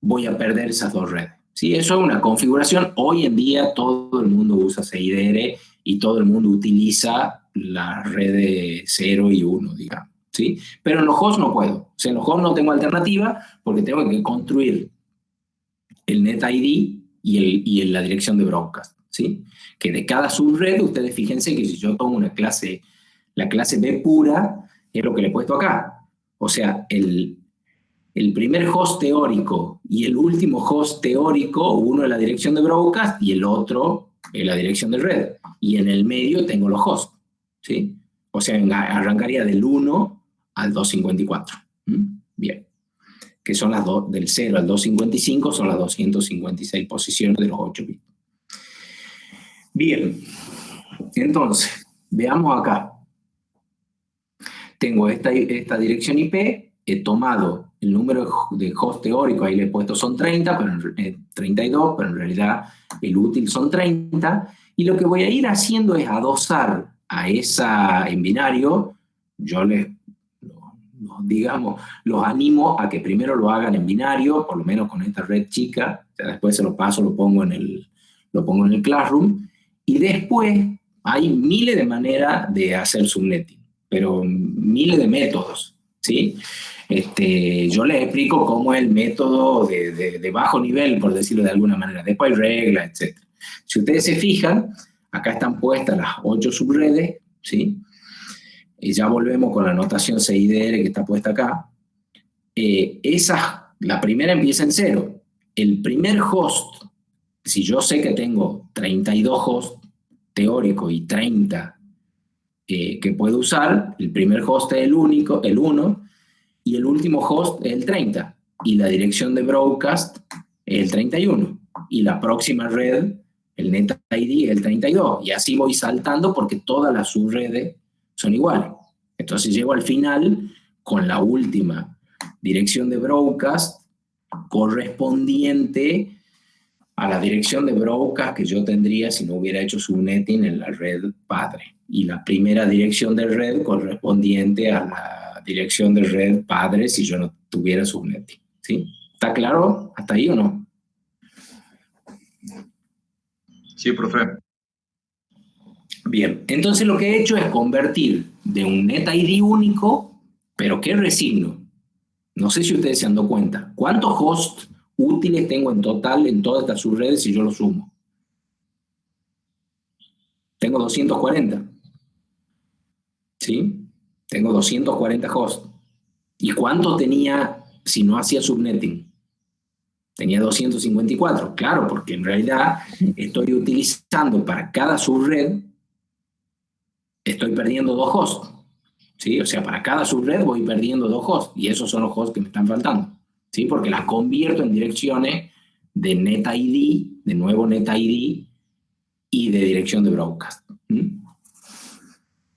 voy a perder esas dos redes. ¿Sí? Eso es una configuración. Hoy en día todo el mundo usa CIDR y todo el mundo utiliza las redes 0 y 1, digamos. ¿Sí? Pero en los hosts no puedo. O sea, en los hosts no tengo alternativa porque tengo que construir el NetID y la dirección de broadcast. ¿Sí? Que de cada subred, ustedes fíjense que si yo tomo una clase, la clase B pura, es lo que le he puesto acá. O sea, el primer host teórico y el último host teórico, uno es la dirección de broadcast y el otro es la dirección de red. Y en el medio tengo los hosts. ¿Sí? O sea, arrancaría del 1 al 254. Bien. Que son las dos, del 0 al 255, son las 256 posiciones de los 8 bits. Bien. Entonces, veamos acá. Tengo esta dirección IP, he tomado el número de host teórico, ahí le he puesto son 30, pero 32, pero en realidad el útil son 30, y lo que voy a ir haciendo es adosar a esa en binario. Yo los animo a que primero lo hagan en binario, por lo menos con esta red chica, ya después se lo paso, lo pongo en el Classroom, y después hay miles de maneras de hacer subnetting, pero miles de métodos, ¿sí? Yo les explico cómo es el método de bajo nivel, por decirlo de alguna manera. Después hay reglas, etc. Si ustedes se fijan, acá están puestas las 8 subredes, ¿sí? Y ya volvemos con la notación CIDR que está puesta acá. La primera empieza en 0. El primer host, si yo sé que tengo 32 hosts teóricos y 30 que puedo usar, el primer host es el 1, y el último host es el 30, y la dirección de broadcast es el 31, y la próxima red, el NetID, es el 32, y así voy saltando porque todas las subredes son iguales. Entonces llego al final con la última dirección de broadcast correspondiente a la dirección de broadcast que yo tendría si no hubiera hecho subnetting en la red padre, y la primera dirección de red correspondiente a la dirección de red padre si yo no tuviera subnetting. ¿Sí? ¿Está claro hasta ahí o no? Sí, profe. Bien, entonces lo que he hecho es convertir de un NetID único, pero ¿qué resigno? No sé si ustedes se han dado cuenta. ¿Cuántos hosts útiles tengo en total en todas estas subredes si yo los sumo? Tengo 240. ¿Sí? Tengo 240 hosts. ¿Y cuánto tenía si no hacía subnetting? Tenía 254, claro, porque en realidad estoy utilizando para cada subred, estoy perdiendo 2 hosts, ¿sí? O sea, para cada subred voy perdiendo 2 hosts, y esos son los hosts que me están faltando, ¿sí? Porque las convierto en direcciones de NetID, de nuevo NetID, y de dirección de broadcast.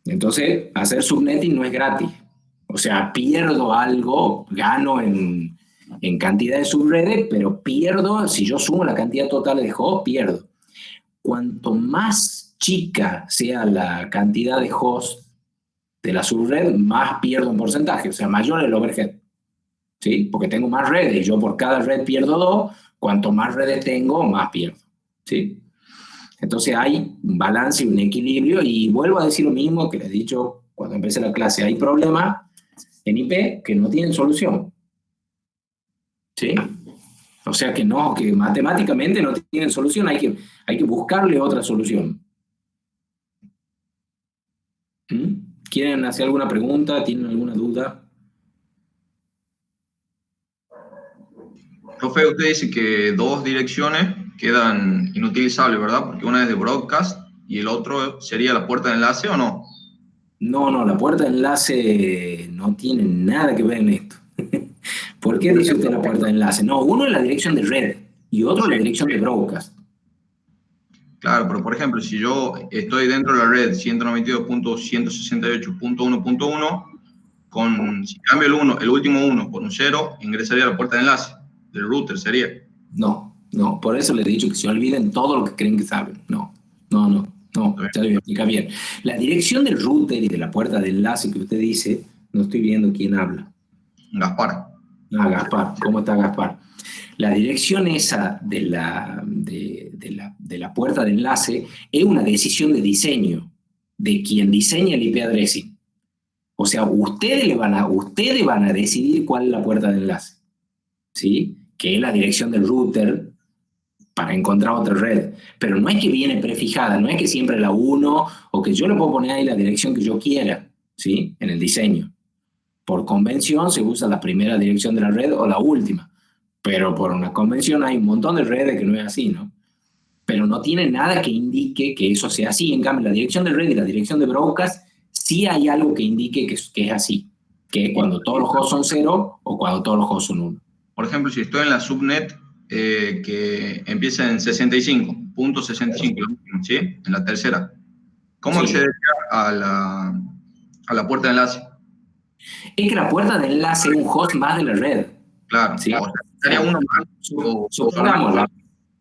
Entonces, hacer subnetting no es gratis. O sea, pierdo algo, gano en cantidad de subredes, pero pierdo, si yo sumo la cantidad total de hosts, pierdo. Cuanto más chica sea la cantidad de hosts de la subred, más pierdo en porcentaje, o sea, mayor el overhead. ¿Sí? Porque tengo más redes, y yo por cada red pierdo 2, cuanto más redes tengo, más pierdo. ¿Sí? Entonces hay un balance y un equilibrio, y vuelvo a decir lo mismo que les he dicho cuando empecé la clase. Hay problemas en IP que no tienen solución. ¿Sí? O sea que no, que matemáticamente no tienen solución, hay que buscarle otra solución. ¿Quieren hacer alguna pregunta? ¿Tienen alguna duda? Profe, usted dice que 2 direcciones quedan inutilizables, ¿verdad? Porque una es de broadcast y el otro sería la puerta de enlace, ¿o no? No, la puerta de enlace no tiene nada que ver en esto. ¿Por qué dice usted la puerta de enlace? No, uno es la dirección de red y otro es la dirección de broadcast. Claro, pero por ejemplo, si yo estoy dentro de la red 192.168.1.1, si cambio el último 1 por un 0, ingresaría a la puerta de enlace del router, sería. No, por eso les he dicho que se olviden todo lo que creen que saben. No, ya lo voy a explicar bien. La dirección del router y de la puerta de enlace que usted dice, no estoy viendo quién habla. Gaspar. Gaspar, ¿cómo está Gaspar? La dirección esa de la puerta de enlace es una decisión de diseño de quien diseña el IP addressing. O sea, ustedes van a decidir cuál es la puerta de enlace, ¿sí? Que es la dirección del router para encontrar otra red. Pero no es que viene prefijada, no es que siempre la 1, o que yo le puedo poner ahí la dirección que yo quiera, ¿sí? En el diseño. Por convención se usa la primera dirección de la red o la última. Pero por una convención hay un montón de redes que no es así, ¿no? Pero no tiene nada que indique que eso sea así. En cambio, la dirección de red y la dirección de broadcast, sí hay algo que indique que es así. Que es cuando todos los hosts son 0 o cuando todos los hosts son 1. Por ejemplo, si estoy en la subnet que empieza en 65.65, ¿sí? En la tercera. ¿Cómo Sí. acceder a la puerta de enlace? Es que la puerta de enlace es un host más de la red. Claro. ¿Sí? O sea, sería uno más. Supongamos,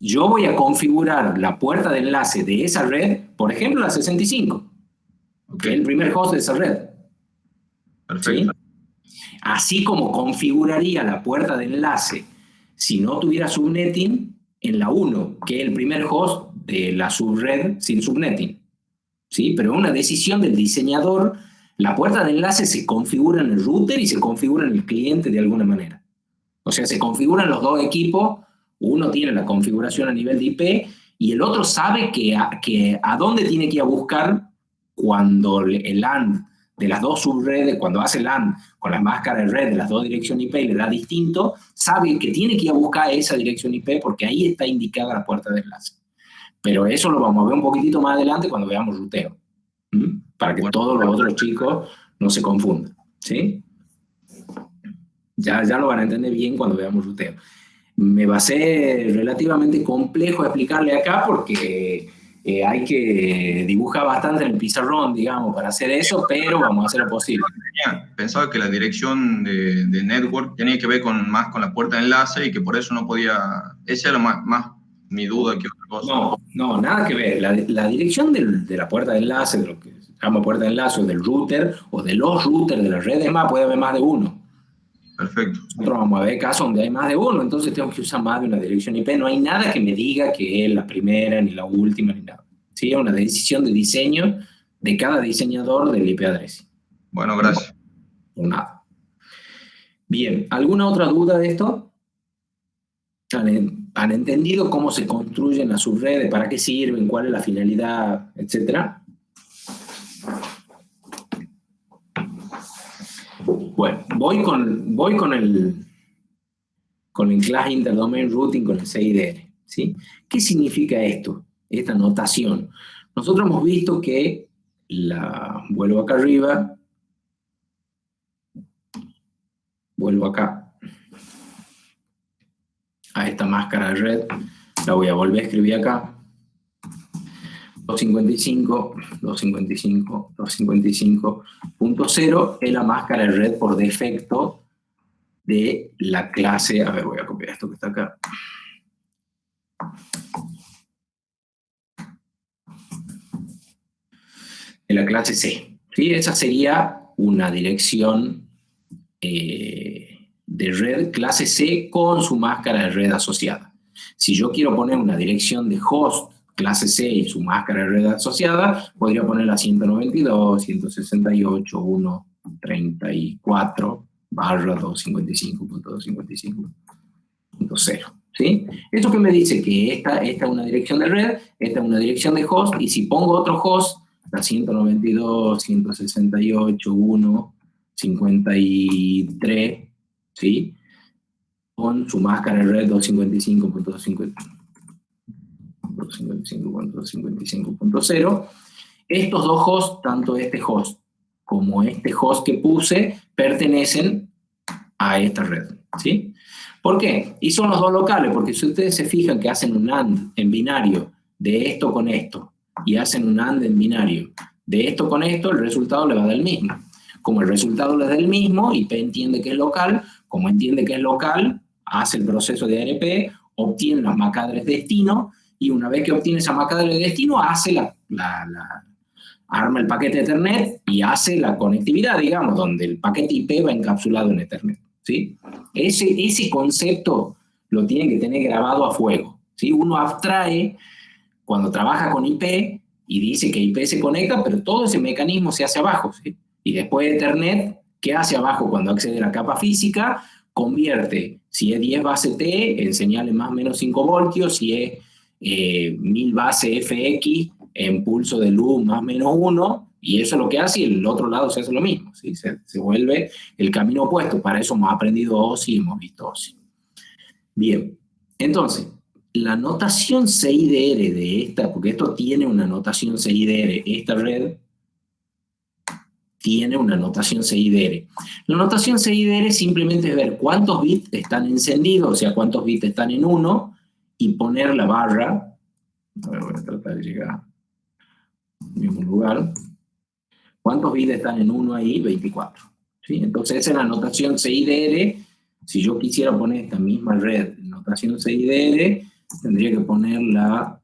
yo voy a configurar la puerta de enlace de esa red, por ejemplo, la 65, que es el primer host de esa red. Perfecto. ¿Sí? Así como configuraría la puerta de enlace si no tuviera subnetting en la 1, que es el primer host de la subred sin subnetting. ¿Sí? Pero es una decisión del diseñador. La puerta de enlace se configura en el router y se configura en el cliente de alguna manera. O sea, se configuran los dos equipos, uno tiene la configuración a nivel de IP y el otro sabe que a dónde tiene que ir a buscar cuando el LAN de las dos subredes, cuando hace LAN con las máscaras de red de las dos direcciones IP le da distinto, sabe que tiene que ir a buscar esa dirección IP porque ahí está indicada la puerta de enlace. Pero eso lo vamos a ver un poquitito más adelante cuando veamos ruteo, para que todos los otros chicos no se confundan, ¿sí? Ya lo van a entender bien cuando veamos ruteo. Me va a ser relativamente complejo explicarle acá porque hay que dibujar bastante en el pizarrón, digamos, para hacer eso, pero vamos a hacer lo posible. Pensaba que la dirección de network tenía que ver más con la puerta de enlace y que por eso no podía... Esa era más mi duda que otra cosa. No, nada que ver. La dirección de la puerta de enlace, de lo que se llama puerta de enlace, o del router, o de los routers de las redes más, puede haber más de uno. Perfecto. Nosotros vamos a ver casos donde hay más de uno, entonces tengo que usar más de una dirección IP. No hay nada que me diga que es la primera, ni la última, ni nada. ¿Sí? Es una decisión de diseño de cada diseñador del IP addressing. Bueno, gracias. Por nada. Bien, ¿alguna otra duda de esto? ¿Han entendido cómo se construyen las subredes, para qué sirven, cuál es la finalidad, etcétera? Bueno, voy con el Class Interdomain Routing, con el CIDR, ¿sí? ¿Qué significa esto? Esta notación. Nosotros hemos visto que vuelvo acá arriba, vuelvo acá a esta máscara de red, la voy a volver a escribir acá. 255.0 es la máscara de red por defecto de la clase, a ver, voy a copiar esto que está acá. De la clase C, ¿sí? Esa sería una dirección de red clase C con su máscara de red asociada. Si yo quiero poner una dirección de host clase C y su máscara de red asociada, podría poner la 192.168.134/255.255.0, ¿sí? Esto que me dice que esta es una dirección de red, esta es una dirección de host, y si pongo otro host, la 192.168.153, ¿sí? Con su máscara de red 255.255.0. Estos dos hosts, tanto este host como este host que puse, pertenecen a esta red, ¿sí? ¿Por qué? Y son los dos locales, porque si ustedes se fijan que hacen un AND en binario de esto con esto, y hacen un AND en binario de esto con esto, el resultado le va a dar el mismo. Como el resultado le da el mismo, IP entiende que es local, como entiende que es local, hace el proceso de ARP, obtiene las MAC address destino, y una vez que obtiene esa MAC address de destino, hace arma el paquete Ethernet y hace la conectividad, digamos, donde el paquete IP va encapsulado en Ethernet, ¿sí? Ese concepto lo tienen que tener grabado a fuego, ¿sí? Uno abstrae cuando trabaja con IP y dice que IP se conecta, pero todo ese mecanismo se hace abajo, ¿sí? Y después Ethernet, ¿qué hace abajo cuando accede a la capa física? Convierte, si es 10 base T, en señales más o menos 5 voltios, si es 1000 base FX, en pulso de luz más o menos 1, y eso es lo que hace, y el otro lado se hace lo mismo, ¿sí? Se vuelve el camino opuesto. Para eso hemos aprendido OSI y hemos visto OSI. Bien, entonces, la notación CIDR de esta, porque esto tiene una notación CIDR, esta red tiene una notación CIDR. La notación CIDR simplemente es ver cuántos bits están encendidos, o sea, cuántos bits están en 1, y poner la barra. A ver, voy a tratar de llegar al mismo lugar. ¿Cuántos bits están en 1 ahí? 24. ¿Sí? Entonces, esa es la notación CIDR. Si yo quisiera poner esta misma red, notación CIDR, tendría que poner la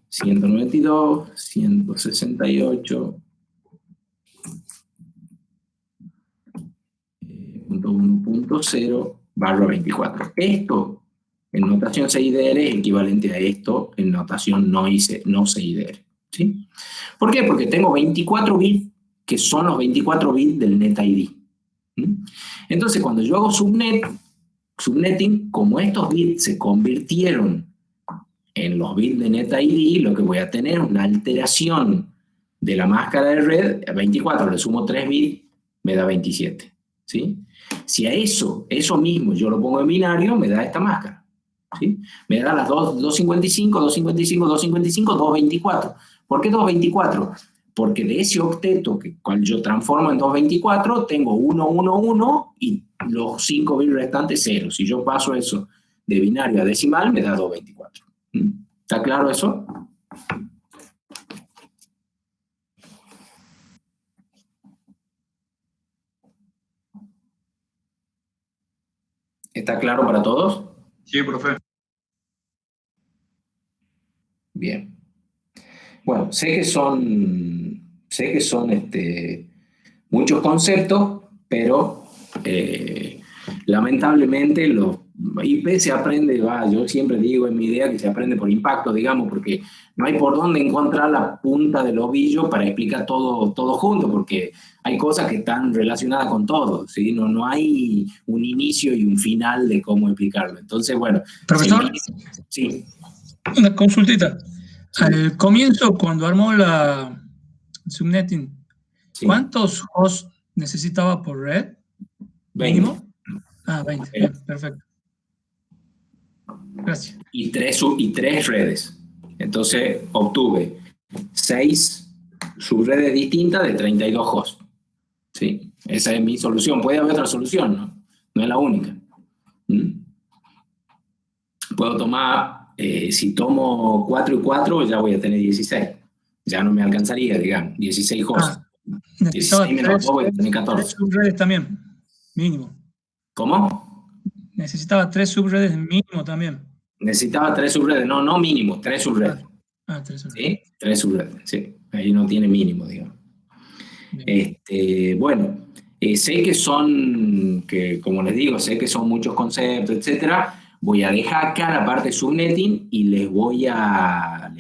192.168.1.0/24. Esto en notación CIDR es equivalente a esto en notación no CIDR, ¿sí? ¿Por qué? Porque tengo 24 bits que son los 24 bits del NetID. Entonces, cuando yo hago subnetting, como estos bits se convirtieron en los bits de NetID, lo que voy a tener es una alteración de la máscara de red. A 24 le sumo 3 bits, me da 27, ¿sí? Si a eso mismo yo lo pongo en binario, me da esta máscara, ¿sí? Me da las 255, 255, 255, 224. ¿Por qué 224? Porque de ese octeto que cual yo transformo en 224, tengo 1, 1, 1 y los 5 bits restantes 0. Si yo paso eso de binario a decimal, me da 224. ¿Está claro eso? ¿Está claro para todos? Sí, profe. Bien. Bueno, sé que son muchos conceptos, pero lamentablemente los IP se aprende, yo siempre digo en mi idea que se aprende por impacto, digamos, porque no hay por dónde encontrar la punta del ovillo para explicar todo junto, porque hay cosas que están relacionadas con todo, ¿sí? No hay un inicio y un final de cómo explicarlo. Entonces, bueno. Profesor, sí. Una consultita. Sí. Al comienzo, cuando armó la subnetting, sí, ¿cuántos hosts necesitaba por red? 20. ¿Mínimo? Ah, 20. Bien, perfecto. Gracias. Y tres redes. Entonces obtuve 6 subredes distintas de 32 hosts. ¿Sí? Esa es mi solución. Puede haber otra solución, ¿no? No es la única. Puedo tomar, si tomo 4 y 4, ya voy a tener 16. Ya no me alcanzaría, digamos, 16 hosts. Necesitaba 16 menos 2 voy a tener 3 14. subredes también, mínimo. ¿Cómo? Necesitaba 3 subredes mínimo también. Necesitaba 3 subredes. No mínimo, 3 subredes. 3 subredes. ¿Sí? 3 subredes, sí. Ahí no tiene mínimo, digamos. Bueno, sé que son, como les digo, sé que son muchos conceptos, etcétera. Voy a dejar acá la parte subnetting y les voy a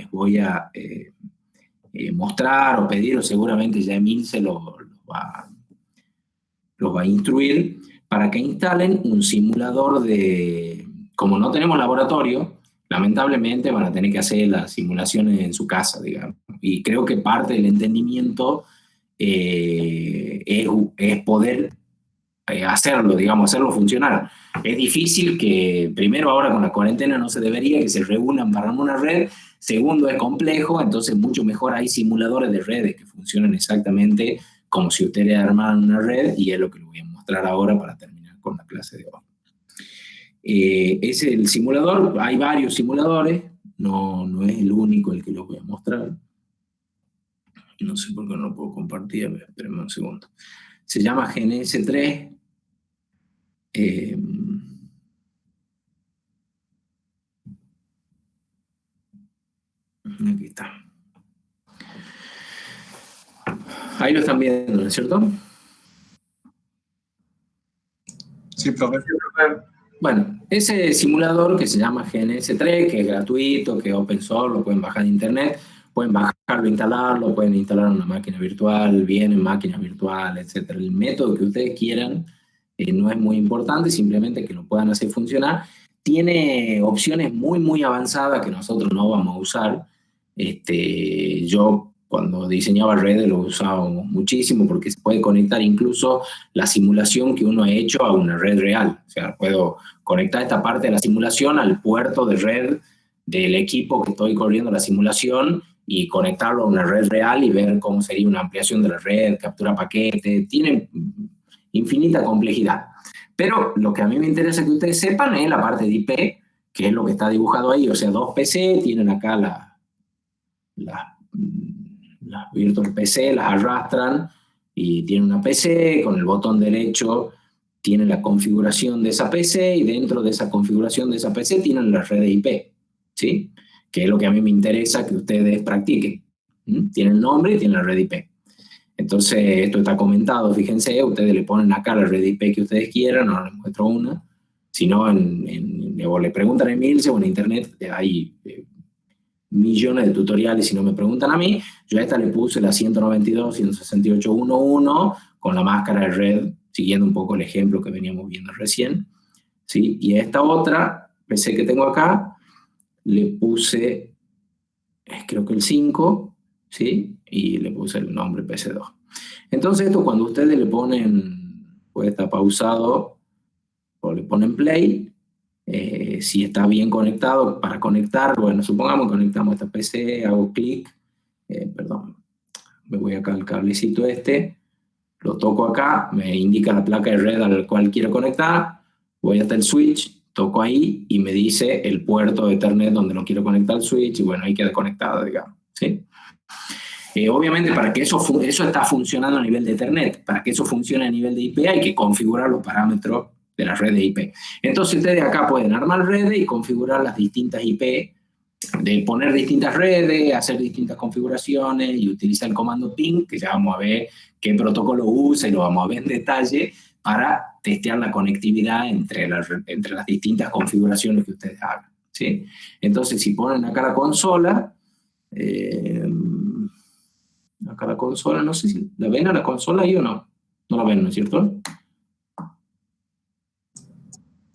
mostrar o pedir, o seguramente ya Emil se los va a instruir, para que instalen un simulador de... Como no tenemos laboratorio, lamentablemente van a tener que hacer las simulaciones en su casa, digamos. Y creo que parte del entendimiento es poder hacerlo, digamos, hacerlo funcionar. Es difícil que, primero, ahora con la cuarentena no se debería que se reúnan para una red. Segundo, es complejo, entonces mucho mejor hay simuladores de redes que funcionan exactamente como si ustedes armaran una red, y es lo que les voy a mostrar ahora para terminar con la clase de hoy. Es el simulador, hay varios simuladores, no es el único el que les voy a mostrar. No sé por qué no lo puedo compartir, espérenme un segundo. Se llama GNS3. Aquí está. Ahí lo están viendo, ¿no es cierto? Sí, profe. Bueno, ese simulador que se llama GNS3, que es gratuito, que es open source, lo pueden bajar de internet, pueden bajarlo, instalarlo, pueden instalar una máquina virtual, vienen máquinas virtuales, etc. El método que ustedes quieran no es muy importante, simplemente que lo puedan hacer funcionar. Tiene opciones muy avanzadas que nosotros no vamos a usar. Yo cuando diseñaba redes lo usaba muchísimo porque se puede conectar incluso la simulación que uno ha hecho a una red real. O sea, puedo conectar esta parte de la simulación al puerto de red del equipo que estoy corriendo la simulación y conectarlo a una red real y ver cómo sería una ampliación de la red, captura paquete. Tiene infinita complejidad. Pero lo que a mí me interesa que ustedes sepan es la parte de IP, que es lo que está dibujado ahí. O sea, 2 PC, tienen acá las virtual PC, las arrastran y tienen una PC, con el botón derecho tienen la configuración de esa PC y dentro de esa configuración de esa PC tienen la red de IP, ¿sí? Que es lo que a mí me interesa que ustedes practiquen. Tienen el nombre y tienen la red de IP. Entonces, esto está comentado, fíjense, ustedes le ponen acá la red de IP que ustedes quieran, ahora les muestro una. Si no, o le preguntan en Milce o en internet, hay millones de tutoriales. Si no me preguntan a mí, yo a esta le puse la 192.168.1.1 con la máscara de red, siguiendo un poco el ejemplo que veníamos viendo recién, ¿sí? Y a esta otra PC que tengo acá le puse, creo que el 5, ¿sí? Y le puse el nombre PC2. Entonces esto, cuando ustedes le ponen, puede estar pausado o le ponen play, si está bien conectado, para conectar, bueno, supongamos que conectamos esta PC, hago clic, perdón, me voy acá al cablecito lo toco acá, me indica la placa de red a la cual quiero conectar, voy hasta el switch, toco ahí y me dice el puerto de Ethernet donde lo quiero conectar al switch, y bueno, ahí queda conectado, digamos, ¿sí? Obviamente, para que eso está funcionando a nivel de Ethernet, para que eso funcione a nivel de IP hay que configurar los parámetros de la red de IP. Entonces ustedes acá pueden armar redes y configurar las distintas IP, de poner distintas redes, hacer distintas configuraciones y utilizar el comando ping, que ya vamos a ver qué protocolo usa y lo vamos a ver en detalle, para testear la conectividad entre las distintas configuraciones que ustedes hagan, ¿sí? Entonces, si ponen acá la consola, acá la consola, no sé si la ven a la consola ahí o no. No la ven, ¿no es cierto?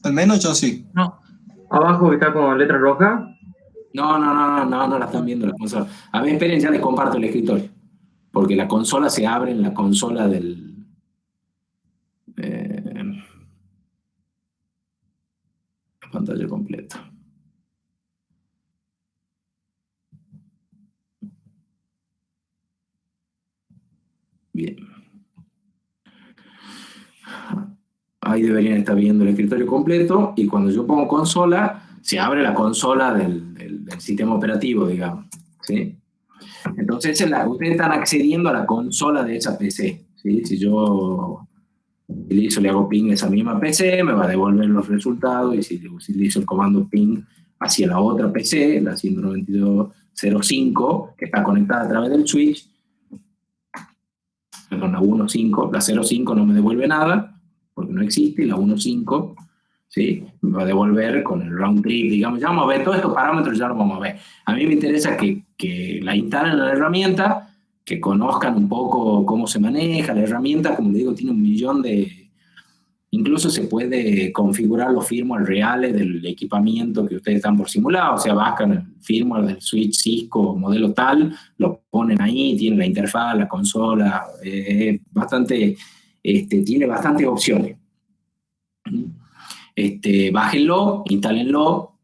Al menos yo sí. No. Abajo que está con letra roja. No la están viendo la consola. A ver, esperen, ya les comparto el escritorio. Porque la consola se abre en la consola del... pantalla completa. Bien. Ahí deberían estar viendo el escritorio completo, y cuando yo pongo consola, se abre la consola del sistema operativo, digamos, ¿sí? Entonces ustedes están accediendo a la consola de esa PC, ¿sí? Si yo utilizo, le hago ping a esa misma PC, me va a devolver los resultados, y si utilizo el comando ping hacia la otra PC, la 192.0.5, que está conectada a través del switch, perdón, la 1.5, la 0.5 no me devuelve nada, porque no existe, y la 1.5, ¿sí? Me va a devolver con el round trip, digamos. Ya vamos a ver, todos estos parámetros ya los vamos a ver. A mí me interesa que la instalen en la herramienta, que conozcan un poco cómo se maneja la herramienta. Como les digo, tiene 1.000.000 de... Incluso se puede configurar los firmware reales del equipamiento que ustedes están por simular. O sea, bajan el firmware del switch Cisco modelo tal, lo ponen ahí, tienen la interfaz, la consola, bastante, tiene bastantes opciones. Bájenlo, instálenlo,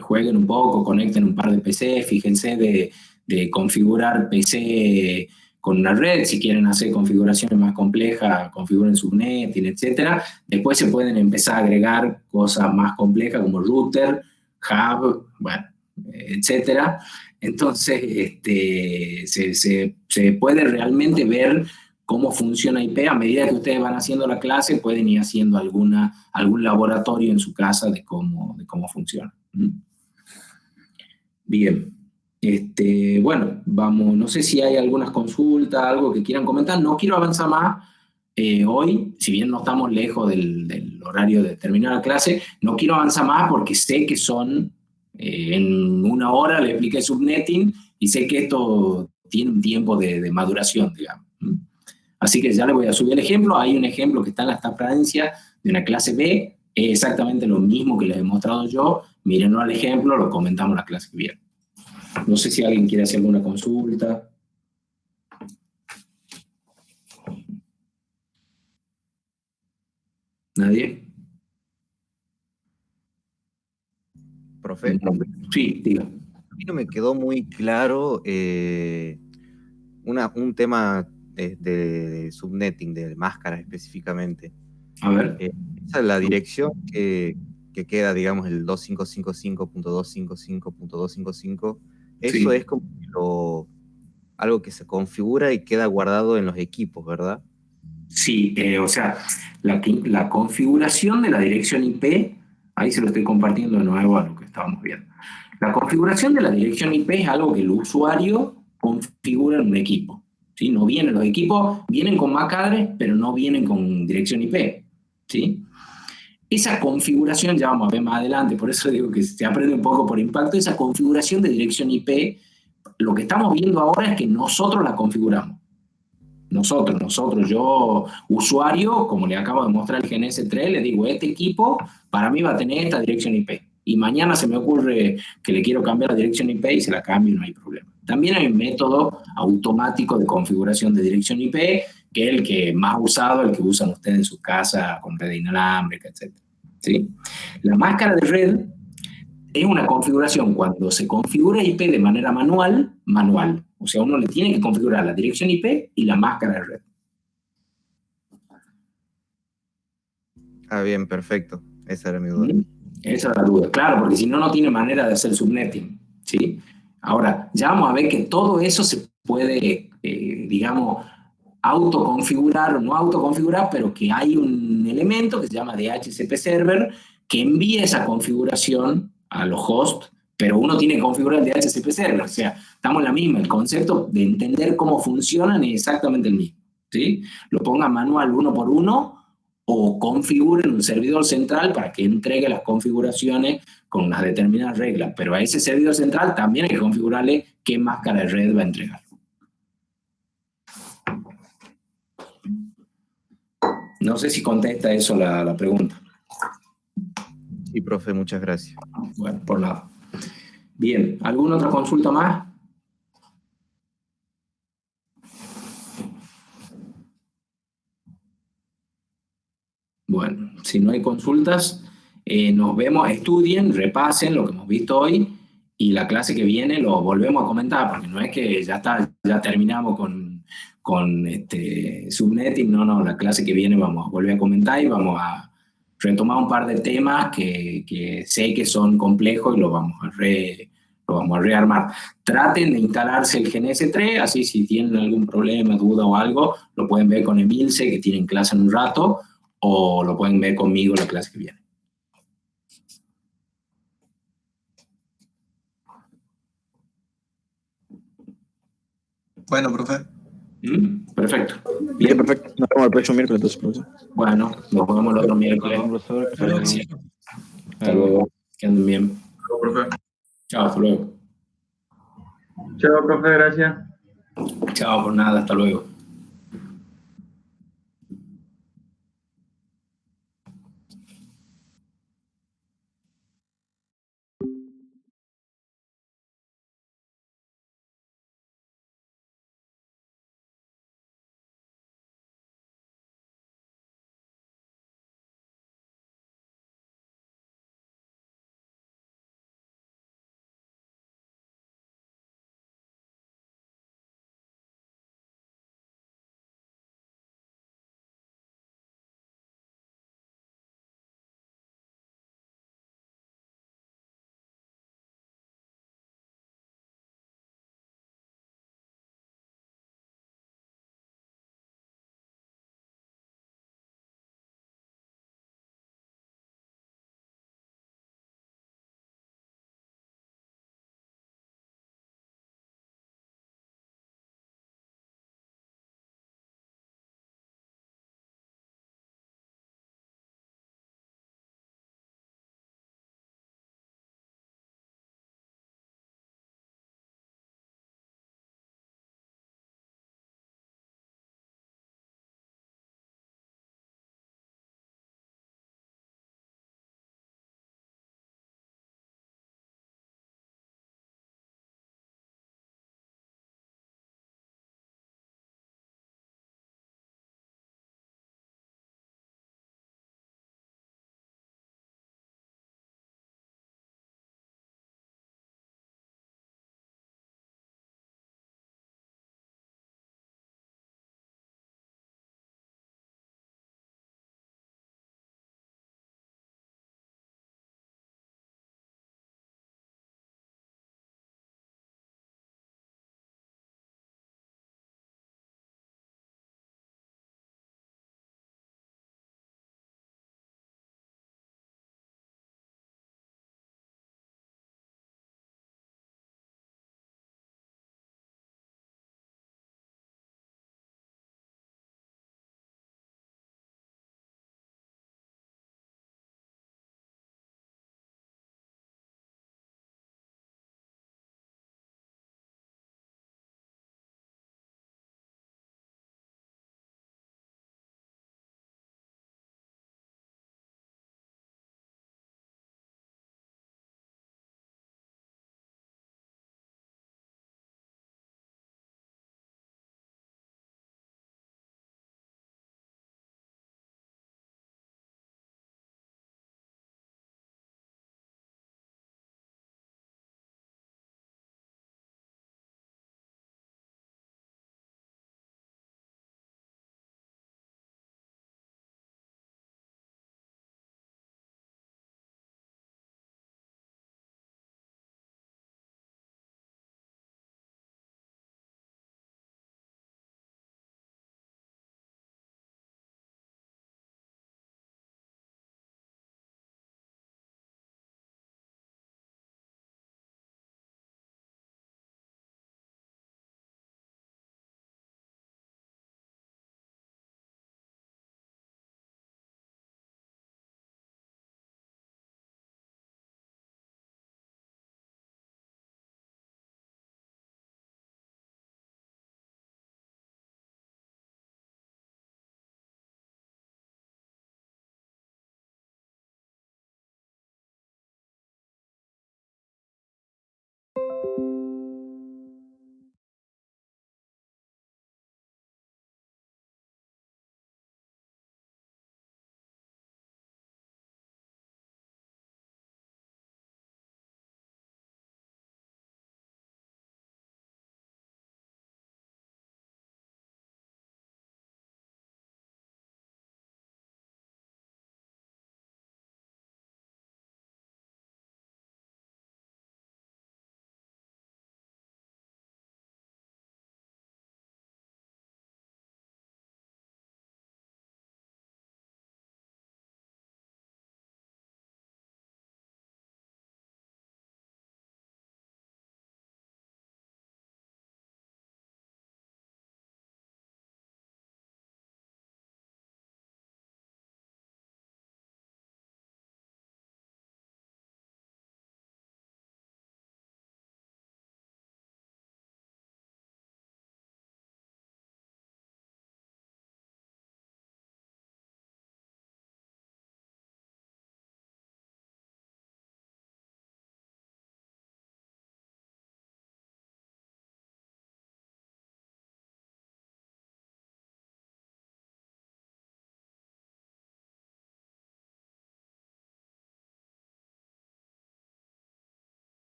jueguen un poco, conecten un par de PC, fíjense de configurar PC con una red. Si quieren hacer configuraciones más complejas, configuren subnetting, etc. Después se pueden empezar a agregar cosas más complejas como router, hub, bueno, etc. Entonces, se puede realmente ver cómo funciona IP. A medida que ustedes van haciendo la clase, pueden ir haciendo algún laboratorio en su casa de cómo funciona. Bien. Bueno, vamos, no sé si hay algunas consultas, algo que quieran comentar. No quiero avanzar más hoy, si bien no estamos lejos del horario de terminar la clase, no quiero avanzar más porque sé que son, en 1 hora le expliqué subnetting, y sé que esto tiene un tiempo de maduración, digamos. Así que ya les voy a subir el ejemplo. Hay un ejemplo que está en la transparencia de una clase B, es exactamente lo mismo que les he mostrado yo. Mírenlo al ejemplo, lo comentamos la clase que viene. No sé si alguien quiere hacer alguna consulta. ¿Nadie? Profe, Sí, diga. a mí no me quedó muy claro un tema de subnetting, de máscaras específicamente. A ver. Esa es la dirección que queda, digamos, el 2555.255.255. Eso Sí. es como algo que se configura y queda guardado en los equipos, ¿verdad? Sí, o sea, la configuración de la dirección IP, ahí se lo estoy compartiendo de nuevo a lo que estábamos viendo. La configuración de la dirección IP es algo que el usuario configura en un equipo, ¿sí? No vienen los equipos, vienen con MAC address, pero no vienen con dirección IP, ¿sí? Esa configuración, ya vamos a ver más adelante, por eso digo que se aprende un poco por impacto. Esa configuración de dirección IP, lo que estamos viendo ahora es que nosotros la configuramos. Nosotros, yo, usuario, como le acabo de mostrar el GNS3, le digo, este equipo para mí va a tener esta dirección IP. Y mañana se me ocurre que le quiero cambiar la dirección IP y se la cambio y no hay problema. También hay un método automático de configuración de dirección IP, que es el que más usado, el que usan ustedes en su casa con red inalámbrica, etc. ¿Sí? La máscara de red es una configuración cuando se configura IP de manera manual. O sea, uno le tiene que configurar la dirección IP y la máscara de red. Ah, bien, perfecto. Esa era mi duda. Esa es la duda, claro, porque si no, no tiene manera de hacer subnetting, ¿sí? Ahora, ya vamos a ver que todo eso se puede, digamos, autoconfigurar o no autoconfigurar, pero que hay un elemento que se llama DHCP Server que envía esa configuración a los hosts, pero uno tiene que configurar el DHCP Server. O sea, estamos en la misma. El concepto de entender cómo funcionan es exactamente el mismo, ¿sí? Lo pongan manual uno por uno o configuren un servidor central para que entregue las configuraciones con unas determinadas reglas. Pero a ese servidor central también hay que configurarle qué máscara de red va a entregar. No sé si contesta eso la pregunta. Sí, profe, muchas gracias. Bueno, por nada. Bien, ¿alguna otra consulta más? Bueno, si no hay consultas, nos vemos, estudien, repasen lo que hemos visto hoy y la clase que viene lo volvemos a comentar, porque no es que ya está, ya terminamos con subnetting, no, la clase que viene vamos a volver a comentar y vamos a retomar un par de temas que sé que son complejos y lo vamos a rearmar. Traten de instalarse el GNS3, así si tienen algún problema, duda o algo, lo pueden ver con Emilce, que tienen clase en un rato, o lo pueden ver conmigo la clase que viene. Bueno, profe. Perfecto. Bien, Bien, perfecto. Nos vemos el próximo miércoles, entonces, profesor. bueno, nos vemos el otro miércoles. Hasta Espero luego. que sí. Hasta luego. Que anden bien. Profe. Chao, hasta luego. Chao, profe, gracias. Chao, por nada, hasta luego.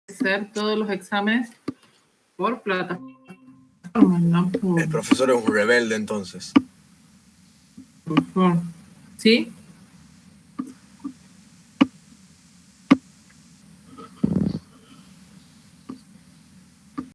Hacer todos los exámenes por plataforma, no por... El profesor es un rebelde entonces. ¿Sí?